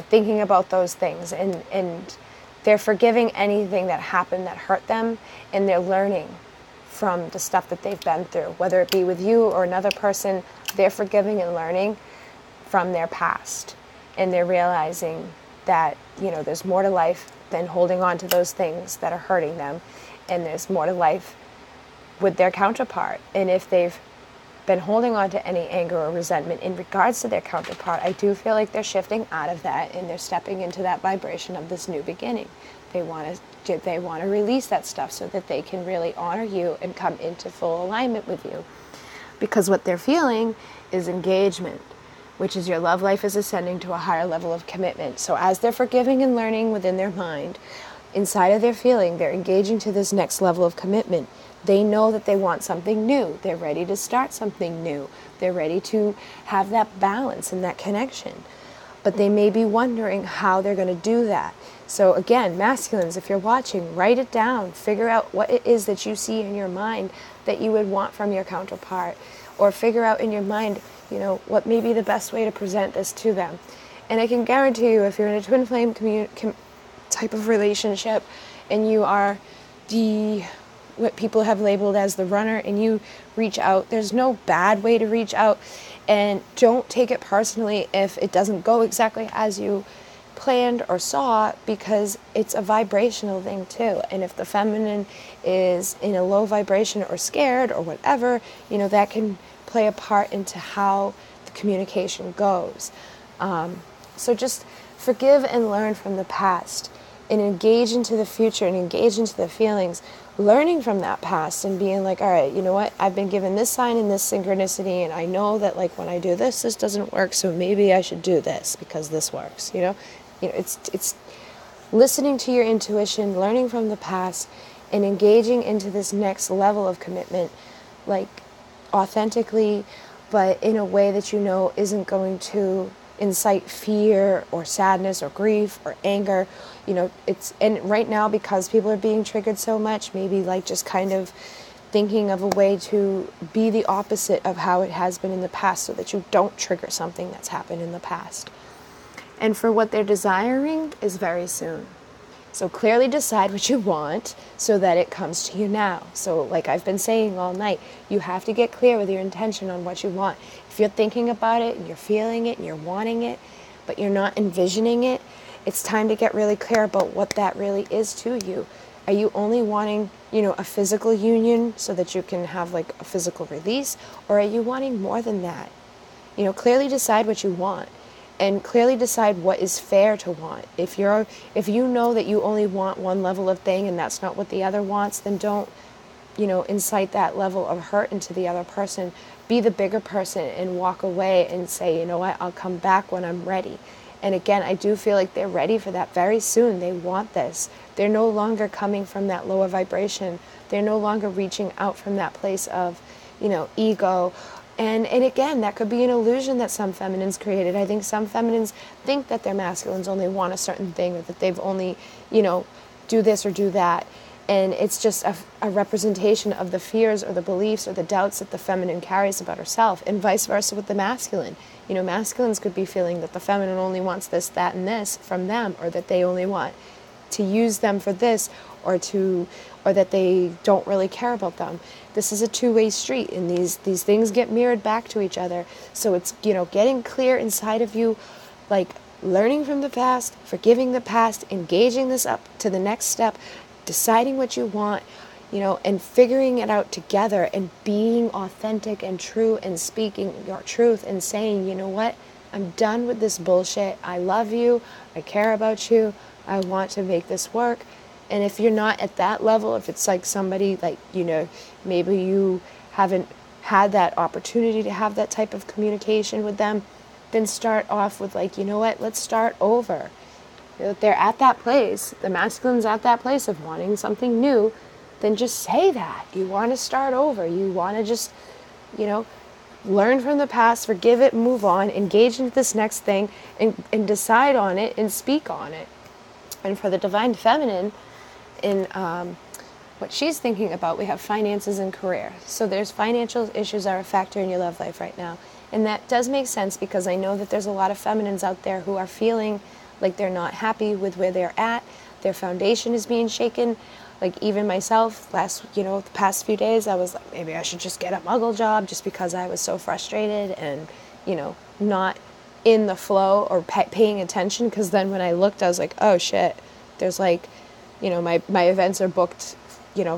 thinking about those things and they're forgiving anything that happened that hurt them, and they're learning from the stuff that they've been through, whether it be with you or another person. They're forgiving and learning from their past, and they're realizing that, there's more to life than holding on to those things that are hurting them, and there's more to life with their counterpart. And if they've been holding on to any anger or resentment in regards to their counterpart, I do feel like they're shifting out of that and they're stepping into that vibration of this new beginning. They want to release that stuff so that they can really honor you and come into full alignment with you. Because what they're feeling is engagement, which is your love life is ascending to a higher level of commitment. So as they're forgiving and learning within their mind, inside of their feeling, they're engaging to this next level of commitment. They know that they want something new. They're ready to start something new. They're ready to have that balance and that connection. But they may be wondering how they're going to do that. So again, masculines, if you're watching, write it down. Figure out what it is that you see in your mind that you would want from your counterpart. Or figure out in your mind, what may be the best way to present this to them. And I can guarantee you, if you're in a twin flame type of relationship and you are what people have labeled as the runner, and you reach out, there's no bad way to reach out. And don't take it personally if it doesn't go exactly as you planned or saw, because it's a vibrational thing too. And if the feminine is in a low vibration or scared or whatever, that can play a part into how the communication goes. So just forgive and learn from the past and engage into the future and engage into the feelings, learning from that past and being like, all right, you know what? I've been given this sign and this synchronicity, and I know that like when I do this, this doesn't work, so maybe I should do this because this works, It's listening to your intuition, learning from the past, and engaging into this next level of commitment, like authentically, but in a way that isn't going to incite fear or sadness or grief or anger. And right now, because people are being triggered so much, maybe like just kind of thinking of a way to be the opposite of how it has been in the past, so that you don't trigger something that's happened in the past. And for what they're desiring is very soon. So clearly decide what you want so that it comes to you now. So like I've been saying all night, you have to get clear with your intention on what you want. If you're thinking about it and you're feeling it and you're wanting it, but you're not envisioning it, it's time to get really clear about what that really is to you. Are you only wanting, a physical union so that you can have like a physical release? Or are you wanting more than that? Clearly decide what you want. And clearly decide what is fair to want. If you know that you only want one level of thing and that's not what the other wants, then don't, incite that level of hurt into the other person. Be the bigger person and walk away and say, you know what, I'll come back when I'm ready. And again, I do feel like they're ready for that very soon. They want this. They're no longer coming from that lower vibration. They're no longer reaching out from that place of, ego. And again, that could be an illusion that some feminines created. I think some feminines think that their masculines only want a certain thing, or that they've only, do this or do that. And it's just a representation of the fears or the beliefs or the doubts that the feminine carries about herself, and vice versa with the masculine. Masculines could be feeling that the feminine only wants this, that, and this from them, or that they only want to use them for this, or that they don't really care about them. This is a two-way street, and these things get mirrored back to each other. So it's, getting clear inside of you, like learning from the past, forgiving the past, engaging this up to the next step, deciding what you want, and figuring it out together, and being authentic and true and speaking your truth and saying, you know what, I'm done with this bullshit. I love you. I care about you. I want to make this work. And if you're not at that level, if it's like somebody like, maybe you haven't had that opportunity to have that type of communication with them, then start off with like, you know what, let's start over. If they're at that place, the masculine's at that place of wanting something new, then just say that. You want to start over. You want to just, learn from the past, forgive it, move on, engage into this next thing, and decide on it and speak on it. And for the divine feminine, in what she's thinking about, we have finances and career. So there's financial issues are a factor in your love life right now. And that does make sense, because I know that there's a lot of feminines out there who are feeling like they're not happy with where they're at. Their foundation is being shaken. Like even myself, the past few days, I was like, maybe I should just get a muggle job, just because I was so frustrated and, not in the flow or paying attention. Because then when I looked, I was like, oh shit, there's like, my events are booked,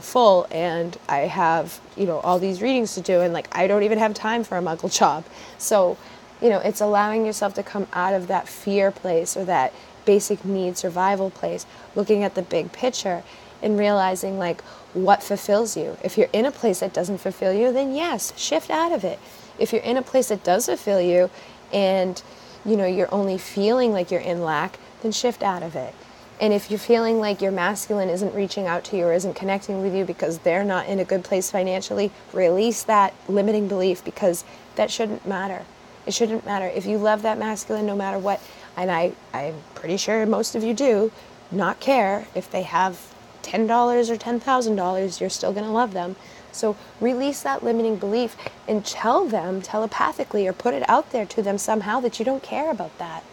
full, and I have, all these readings to do, and like I don't even have time for a muggle job. So, it's allowing yourself to come out of that fear place, or that basic need survival place, looking at the big picture and realizing like what fulfills you. If you're in a place that doesn't fulfill you, then yes, shift out of it. If you're in a place that does fulfill you, and you're only feeling like you're in lack, then shift out of it. And if you're feeling like your masculine isn't reaching out to you or isn't connecting with you because they're not in a good place financially, release that limiting belief, because that shouldn't matter. It shouldn't matter. If you love that masculine no matter what, and I'm pretty sure most of you do, not care if they have $10 or $10,000, you're still going to love them. So release that limiting belief and tell them telepathically or put it out there to them somehow that you don't care about that.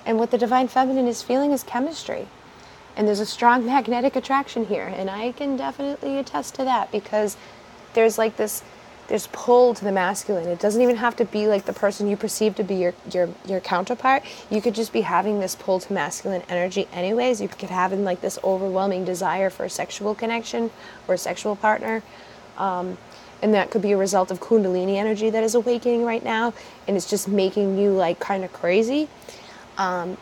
And what the Divine Feminine is feeling is chemistry. And there's a strong magnetic attraction here. And I can definitely attest to that, because there's like this, there's pull to the masculine. It doesn't even have to be like the person you perceive to be your counterpart. You could just be having this pull to masculine energy anyways. You could have in like this overwhelming desire for a sexual connection or a sexual partner. And that could be a result of Kundalini energy that is awakening right now. And it's just making you like kind of crazy.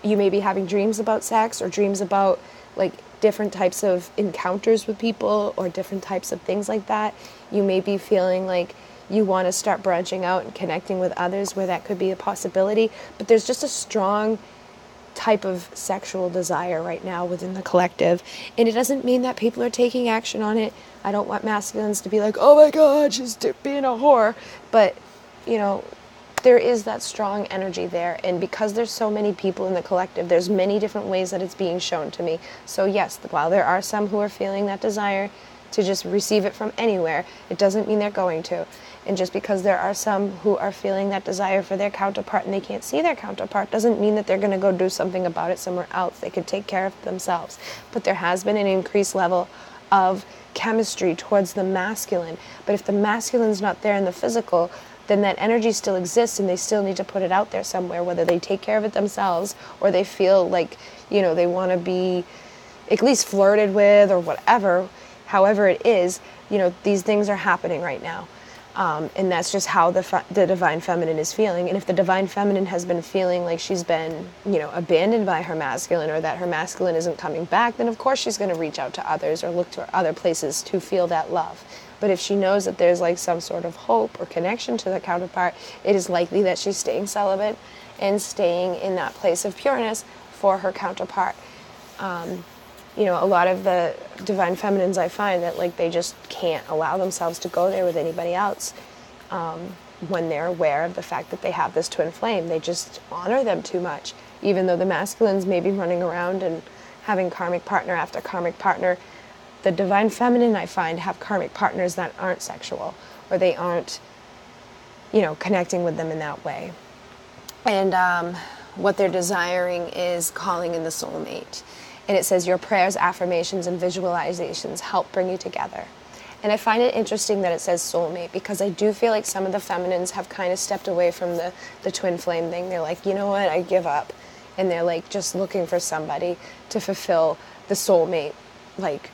You may be having dreams about sex or dreams about like different types of encounters with people or different types of things like that. You may be feeling like you want to start branching out and connecting with others where that could be a possibility. But there's just a strong type of sexual desire right now within the collective. And it doesn't mean that people are taking action on it. I don't want masculines to be like, oh my God, she's being a whore. But, you know, there is that strong energy there, and because there's so many people in the collective, there's many different ways that it's being shown to me. So yes, while there are some who are feeling that desire to just receive it from anywhere, it doesn't mean they're going to. And just because there are some who are feeling that desire for their counterpart and they can't see their counterpart doesn't mean that they're going to go do something about it somewhere else. They could take care of themselves. But there has been an increased level of chemistry towards the masculine. But if the masculine's not there in the physical, then that energy still exists, and they still need to put it out there somewhere, whether they take care of it themselves or they feel like, you know, they want to be at least flirted with or whatever. However it is, you know, these things are happening right now. And that's just how the Divine Feminine is feeling. And if the Divine Feminine has been feeling like she's been, you know, abandoned by her masculine, or that her masculine isn't coming back, then of course she's going to reach out to others or look to other places to feel that love. But if she knows that there's like some sort of hope or connection to the counterpart, it is likely that she's staying celibate and staying in that place of pureness for her counterpart. You know, a lot of the Divine Feminines, I find that like they just can't allow themselves to go there with anybody else when they're aware of the fact that they have this twin flame. They just honor them too much. Even though the masculines may be running around and having karmic partner after karmic partner, the Divine Feminine, I find, have karmic partners that aren't sexual, or they aren't, you know, connecting with them in that way. And what they're desiring is calling in the soulmate. And it says your prayers, affirmations, and visualizations help bring you together. And I find it interesting that it says soulmate, because I do feel like some of the feminines have kind of stepped away from the twin flame thing. They're like, you know what, I give up. And they're like just looking for somebody to fulfill the soulmate, like,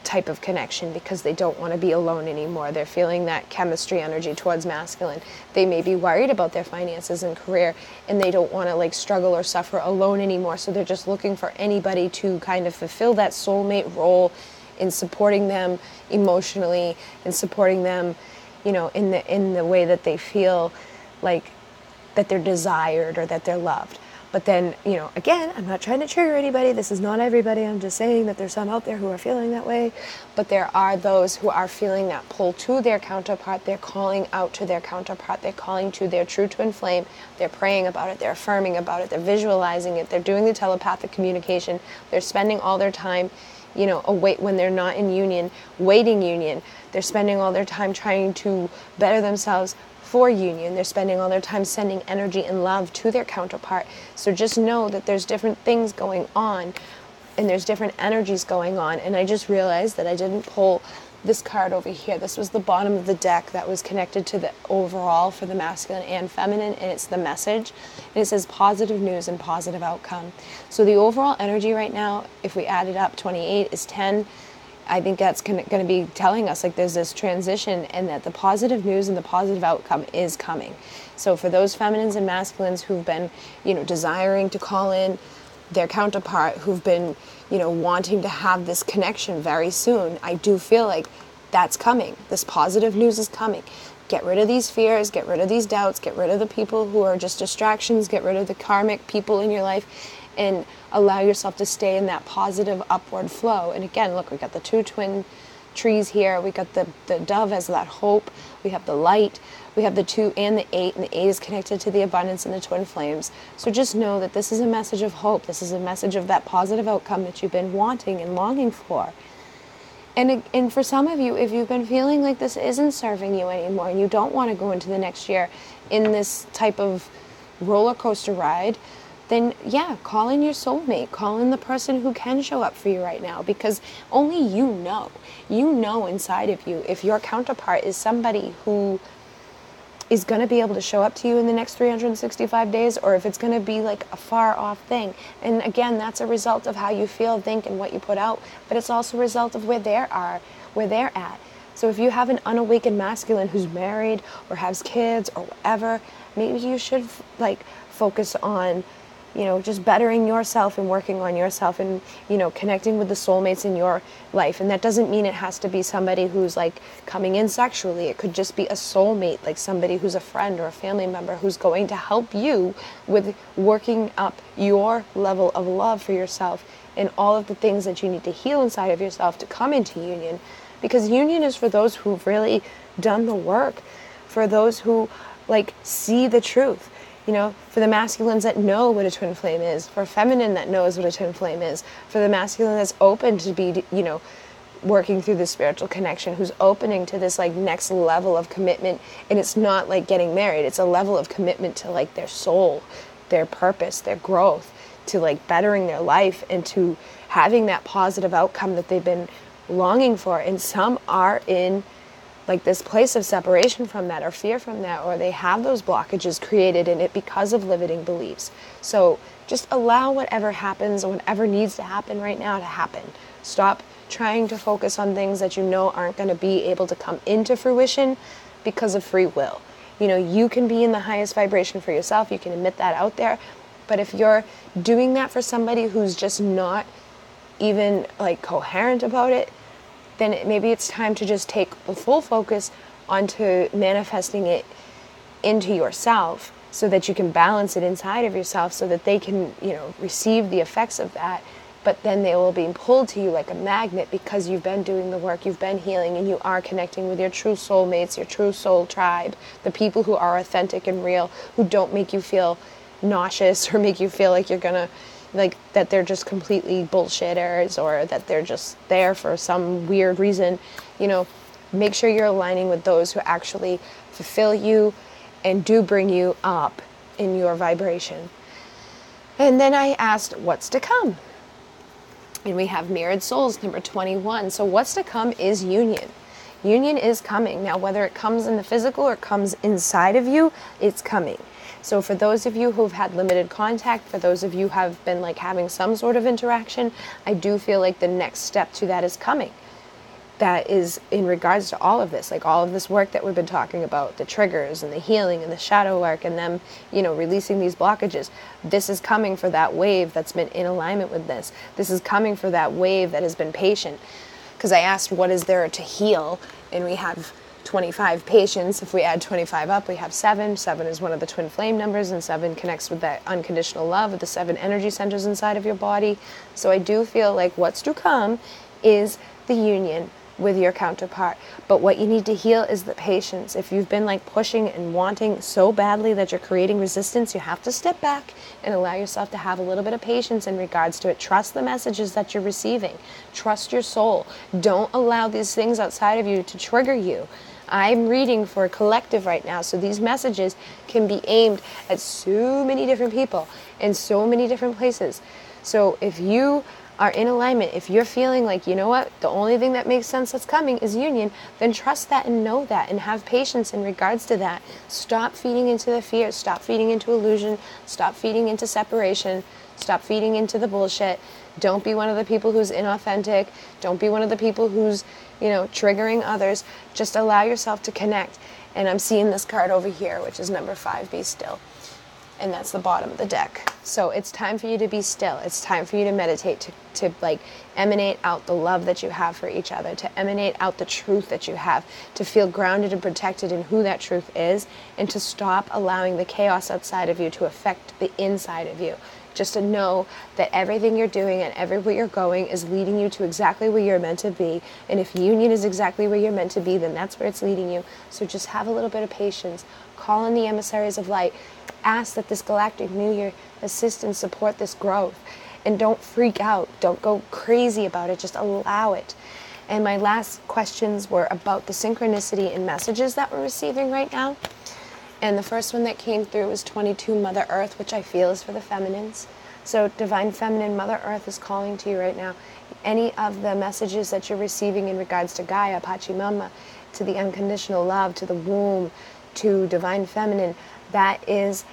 type of connection, because they don't want to be alone anymore. They're feeling that chemistry energy towards masculine. They may be worried about their finances and career, and they don't want to like struggle or suffer alone anymore. So they're just looking for anybody to kind of fulfill that soulmate role in supporting them emotionally and supporting them, you know, in the way that they feel like that they're desired or that they're loved. But then, you know, again, I'm not trying to trigger anybody. This is not everybody. I'm just saying that there's some out there who are feeling that way. But there are those who are feeling that pull to their counterpart. They're calling out to their counterpart. They're calling to their true twin flame. They're praying about it. They're affirming about it. They're visualizing it. They're doing the telepathic communication. They're spending all their time, you know, when they're not in union, waiting union. They're spending all their time trying to better themselves for union. They're spending all their time sending energy and love to their counterpart. So just know that there's different things going on, and there's different energies going on. And I just realized that I didn't pull this card over here. This was the bottom of the deck that was connected to the overall for the masculine and feminine, and it's the message. And it says positive news and positive outcome. So the overall energy right now, if we add it up, 28 is 10. I think that's going to be telling us like there's this transition, and that the positive news and the positive outcome is coming. So for those feminines and masculines who've been, you know, desiring to call in their counterpart, who've been, you know, wanting to have this connection very soon, I do feel like that's coming. This positive news is coming. Get rid of these fears, get rid of these doubts, get rid of the people who are just distractions, get rid of the karmic people in your life, and allow yourself to stay in that positive upward flow. And again, look, we got the two twin trees here. We got the dove as that hope. We have the light. We have the 2 and the 8, and the 8 is connected to the abundance and the twin flames. So just know that this is a message of hope. This is a message of that positive outcome that you've been wanting and longing for. And for some of you, if you've been feeling like this isn't serving you anymore and you don't want to go into the next year in this type of roller coaster ride, then yeah, call in your soulmate. Call in the person who can show up for you right now, because only you know. You know inside of you if your counterpart is somebody who is going to be able to show up to you in the next 365 days, or if it's going to be like a far off thing. And again, that's a result of how you feel, think, and what you put out, but it's also a result of where they're at. So if you have an unawakened masculine who's married or has kids or whatever, maybe you should focus on, just bettering yourself and working on yourself and, connecting with the soulmates in your life. And that doesn't mean it has to be somebody who's coming in sexually. It could just be a soulmate, like somebody who's a friend or a family member who's going to help you with working up your level of love for yourself and all of the things that you need to heal inside of yourself to come into union. Because union is for those who've really done the work, for those who see the truth. For the masculines that know what a twin flame is, for a feminine that knows what a twin flame is, for the masculine that's open to be, working through this spiritual connection, who's opening to this next level of commitment. And it's not like getting married. It's a level of commitment to their soul, their purpose, their growth, to bettering their life and to having that positive outcome that they've been longing for. And some are in this place of separation from that, or fear from that, or they have those blockages created in it because of limiting beliefs. So just allow whatever happens or whatever needs to happen right now to happen. Stop trying to focus on things that you know aren't going to be able to come into fruition because of free will. You can be in the highest vibration for yourself. You can admit that out there. But if you're doing that for somebody who's just not even coherent about it, then maybe it's time to just take the full focus onto manifesting it into yourself so that you can balance it inside of yourself so that they can, receive the effects of that. But then they will be pulled to you like a magnet because you've been doing the work, you've been healing, and you are connecting with your true soulmates, your true soul tribe, the people who are authentic and real, who don't make you feel nauseous or make you feel like you're going to that they're just completely bullshitters or that they're just there for some weird reason. Make sure you're aligning with those who actually fulfill you and do bring you up in your vibration. And then I asked, what's to come? And we have Mirrored Souls, number 21. So what's to come is union. Union is coming. Now, whether it comes in the physical or comes inside of you, it's coming. So for those of you who've had limited contact, for those of you who have been having some sort of interaction, I do feel like the next step to that is coming. That is in regards to all of this, all of this work that we've been talking about, the triggers and the healing and the shadow work and them, releasing these blockages. This is coming for that wave that's been in alignment with this. This is coming for that wave that has been patient. Because I asked, what is there to heal? And we have 25 patients. If we add 25 up, we have 7. 7 is one of the twin flame numbers, and 7 connects with that unconditional love of the 7 energy centers inside of your body. So I do feel like what's to come is the union with your counterpart. But what you need to heal is the patience. If you've been pushing and wanting so badly that you're creating resistance, you have to step back and allow yourself to have a little bit of patience in regards to it. Trust the messages that you're receiving. Trust your soul. Don't allow these things outside of you to trigger you. I'm reading for a collective right now, so these messages can be aimed at so many different people in so many different places. So if you are in alignment, if you're feeling you know what, the only thing that makes sense that's coming is union, then trust that and know that and have patience in regards to that. Stop feeding into the fear. Stop feeding into illusion. Stop feeding into separation. Stop feeding into the bullshit. Don't be one of the people who's inauthentic. Don't be one of the people who's, triggering others. Just allow yourself to connect. And I'm seeing this card over here, which is number 5, be still. And that's the bottom of the deck. So it's time for you to be still. It's time for you to meditate, to emanate out the love that you have for each other, to emanate out the truth that you have, to feel grounded and protected in who that truth is, and to stop allowing the chaos outside of you to affect the inside of you. just to know that everything you're doing and everywhere you're going is leading you to exactly where you're meant to be. And if union is exactly where you're meant to be, then that's where it's leading you. So just have a little bit of patience. Call in the emissaries of light. Ask that this galactic New Year assist and support this growth. And don't freak out. Don't go crazy about it. Just allow it. And my last questions were about the synchronicity and messages that we're receiving right now. And the first one that came through was 22, Mother Earth, which I feel is for the feminines. So Divine Feminine, Mother Earth is calling to you right now. Any of the messages that you're receiving in regards to Gaia, Pachamama, to the unconditional love, to the womb, to Divine Feminine, that is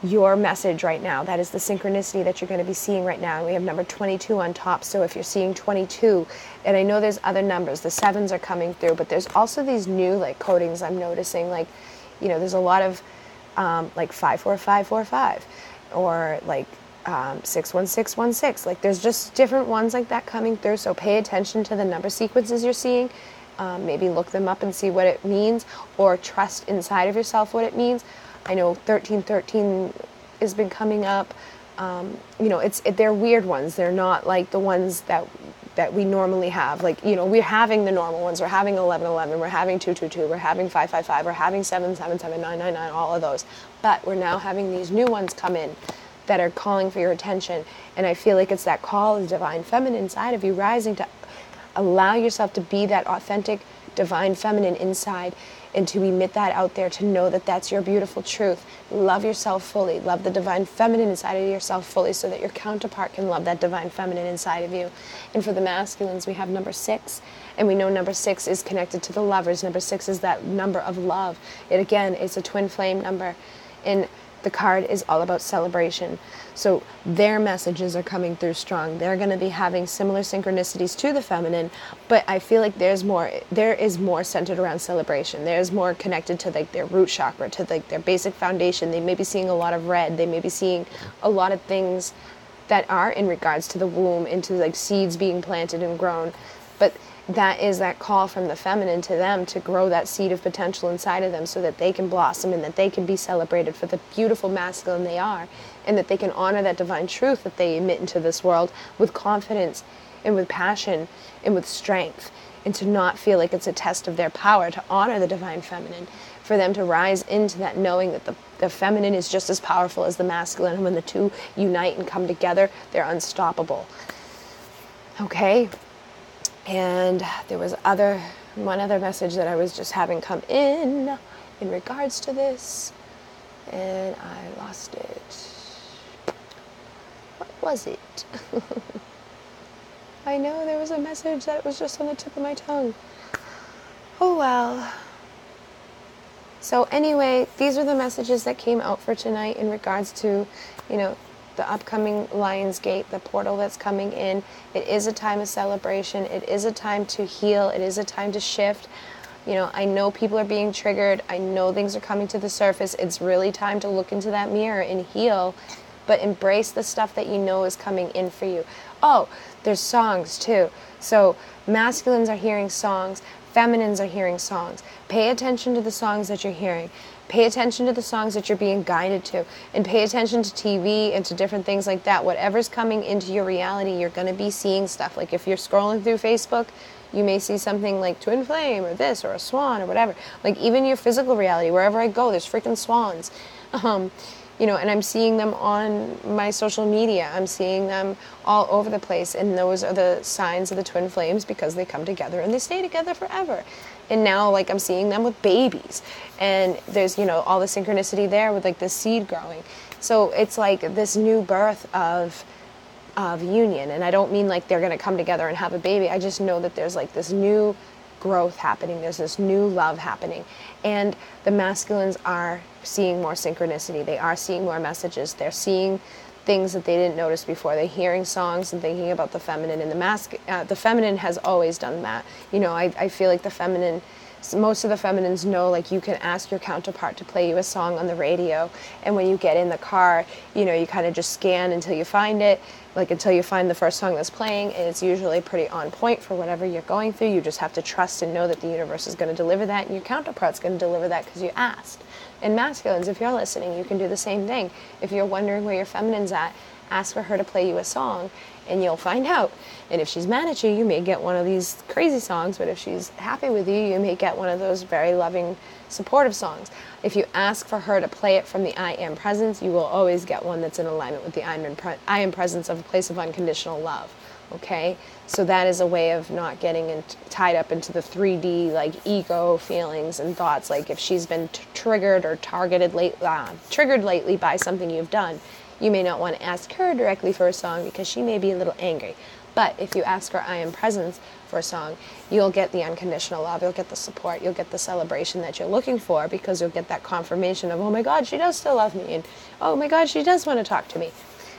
your message right now. That is the synchronicity that you're going to be seeing right now. And we have number 22 on top. So if you're seeing 22, and I know there's other numbers, the 7s are coming through, but there's also these new like codings I'm noticing, like, you know, there's a lot of like 54545 or like 61616. Like there's just different ones like that coming through. So pay attention to the number sequences you're seeing. Maybe look them up and see what it means, or trust inside of yourself what it means. I know 1313 has been coming up. You know, they're weird ones. They're not like the ones that we normally have. Like, you know, we're having the normal ones. We're having 1111. We're having 222. We're having 555. We're having 777, 999, all of those. But we're now having these new ones come in that are calling for your attention. And I feel like it's that call of Divine Feminine inside of you rising to allow yourself to be that authentic Divine Feminine inside, and to emit that out there, to know that that's your beautiful truth. Love yourself fully. Love the Divine Feminine inside of yourself fully, so that your counterpart can love that Divine Feminine inside of you. And for the masculines, we have number 6, and we know number 6 is connected to the lovers. Number 6 is that number of love. It again is a twin flame number, and the card is all about celebration. So their messages are coming through strong. They're going to be having similar synchronicities to the feminine, but I feel like there is more centered around celebration. There's more connected to like their root chakra, to like their basic foundation. They may be seeing a lot of red. They may be seeing a lot of things that are in regards to the womb, into like seeds being planted and grown. But that is that call from the feminine to them to grow that seed of potential inside of them, so that they can blossom and that they can be celebrated for the beautiful masculine they are, and that they can honor that divine truth that they emit into this world with confidence and with passion and with strength, and to not feel like it's a test of their power, to honor the Divine Feminine, for them to rise into that knowing that the feminine is just as powerful as the masculine, and when the two unite and come together, they're unstoppable. Okay? And there was one other message that I was just having come in regards to this, and I lost it. What was it? I know there was a message that was just on the tip of my tongue. Oh well. So anyway, these are the messages that came out for tonight in regards to, you know, the upcoming Lionsgate, the portal that's coming in. It is a time of celebration. It is a time to heal. It is a time to shift. You know, I know people are being triggered. I know things are coming to the surface. It's really time to look into that mirror and heal, but embrace the stuff that you know is coming in for you. Oh, there's songs too. So masculines are hearing songs. Feminines are hearing songs. Pay attention to the songs that you're hearing. Pay attention to the songs that you're being guided to, and pay attention to TV and to different things like that. Whatever's coming into your reality, you're going to be seeing stuff. Like if you're scrolling through Facebook, you may see something like twin flame or this or a swan or whatever. Like even your physical reality, wherever I go, there's freaking swans. You know, and I'm seeing them on my social media. I'm seeing them all over the place, and those are the signs of the twin flames, because they come together and they stay together forever. And now, like, I'm seeing them with babies, and there's, you know, all the synchronicity there with like the seed growing. So it's like this new birth of union, and I don't mean like they're going to come together and have a baby. I just know that there's like this new growth happening. There's this new love happening, and the masculines are seeing more synchronicity. They are seeing more messages. They're seeing things that they didn't notice before. They're hearing songs and thinking about the feminine, and the feminine has always done that. You know, I feel like the feminine, most of the feminines know, like, you can ask your counterpart to play you a song on the radio, and when you get in the car, you know, you kind of just scan until you find it, like until you find the first song that's playing, and it's usually pretty on point for whatever you're going through. You just have to trust and know that the universe is going to deliver that, and your counterpart's going to deliver that because you asked. And masculines, if you're listening, you can do the same thing. If you're wondering where your feminine's at, ask for her to play you a song, and you'll find out. And if she's mad at you, you may get one of these crazy songs, but if she's happy with you, you may get one of those very loving, supportive songs. If you ask for her to play it from the I Am Presence, you will always get one that's in alignment with the I Am Presence of a place of unconditional love. Okay? So that is a way of not getting tied up into the 3D, like, ego feelings and thoughts. Like, if she's been triggered or triggered lately by something you've done, you may not want to ask her directly for a song because she may be a little angry. But if you ask her I Am Presence for a song, you'll get the unconditional love, you'll get the support, you'll get the celebration that you're looking for, because you'll get that confirmation of, oh my God, she does still love me, and oh my God, she does want to talk to me.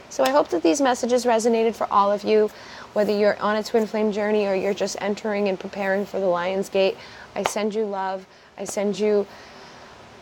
So I hope that these messages resonated for all of you, whether you're on a twin flame journey or you're just entering and preparing for the Lionsgate. I send you love. I send you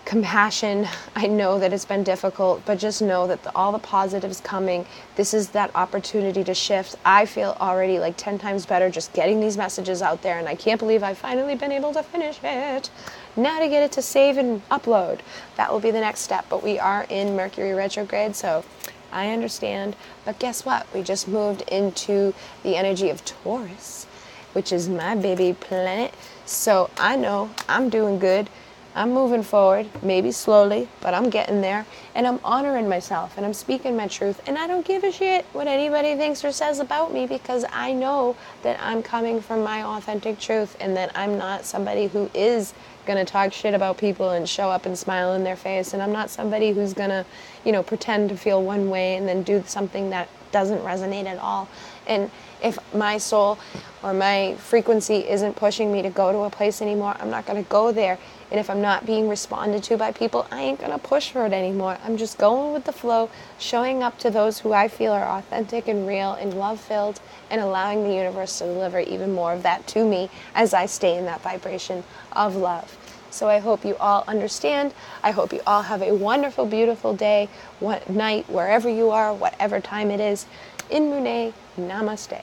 compassion. I know that it's been difficult, but just know that all the positives coming. This is that opportunity to shift. I feel already like 10 times better just getting these messages out there, and I can't believe I've finally been able to finish it. Now to get it to save and upload. That will be the next step, but we are in Mercury retrograde, so I understand. But guess what? We just moved into the energy of Taurus, which is my baby planet. So I know I'm doing good. I'm moving forward, maybe slowly, but I'm getting there. And I'm honoring myself, and I'm speaking my truth. And I don't give a shit what anybody thinks or says about me, because I know that I'm coming from my authentic truth, and that I'm not somebody who is going to talk shit about people and show up and smile in their face. And I'm not somebody who's going to, pretend to feel one way and then do something that doesn't resonate at all. And if my soul or my frequency isn't pushing me to go to a place anymore, I'm not going to go there. And if I'm not being responded to by people, I ain't going to push for it anymore. I'm just going with the flow, showing up to those who I feel are authentic and real and love-filled, and allowing the universe to deliver even more of that to me as I stay in that vibration of love. So I hope you all understand. I hope you all have a wonderful, beautiful day, night, wherever you are, whatever time it is. In Mune, namaste.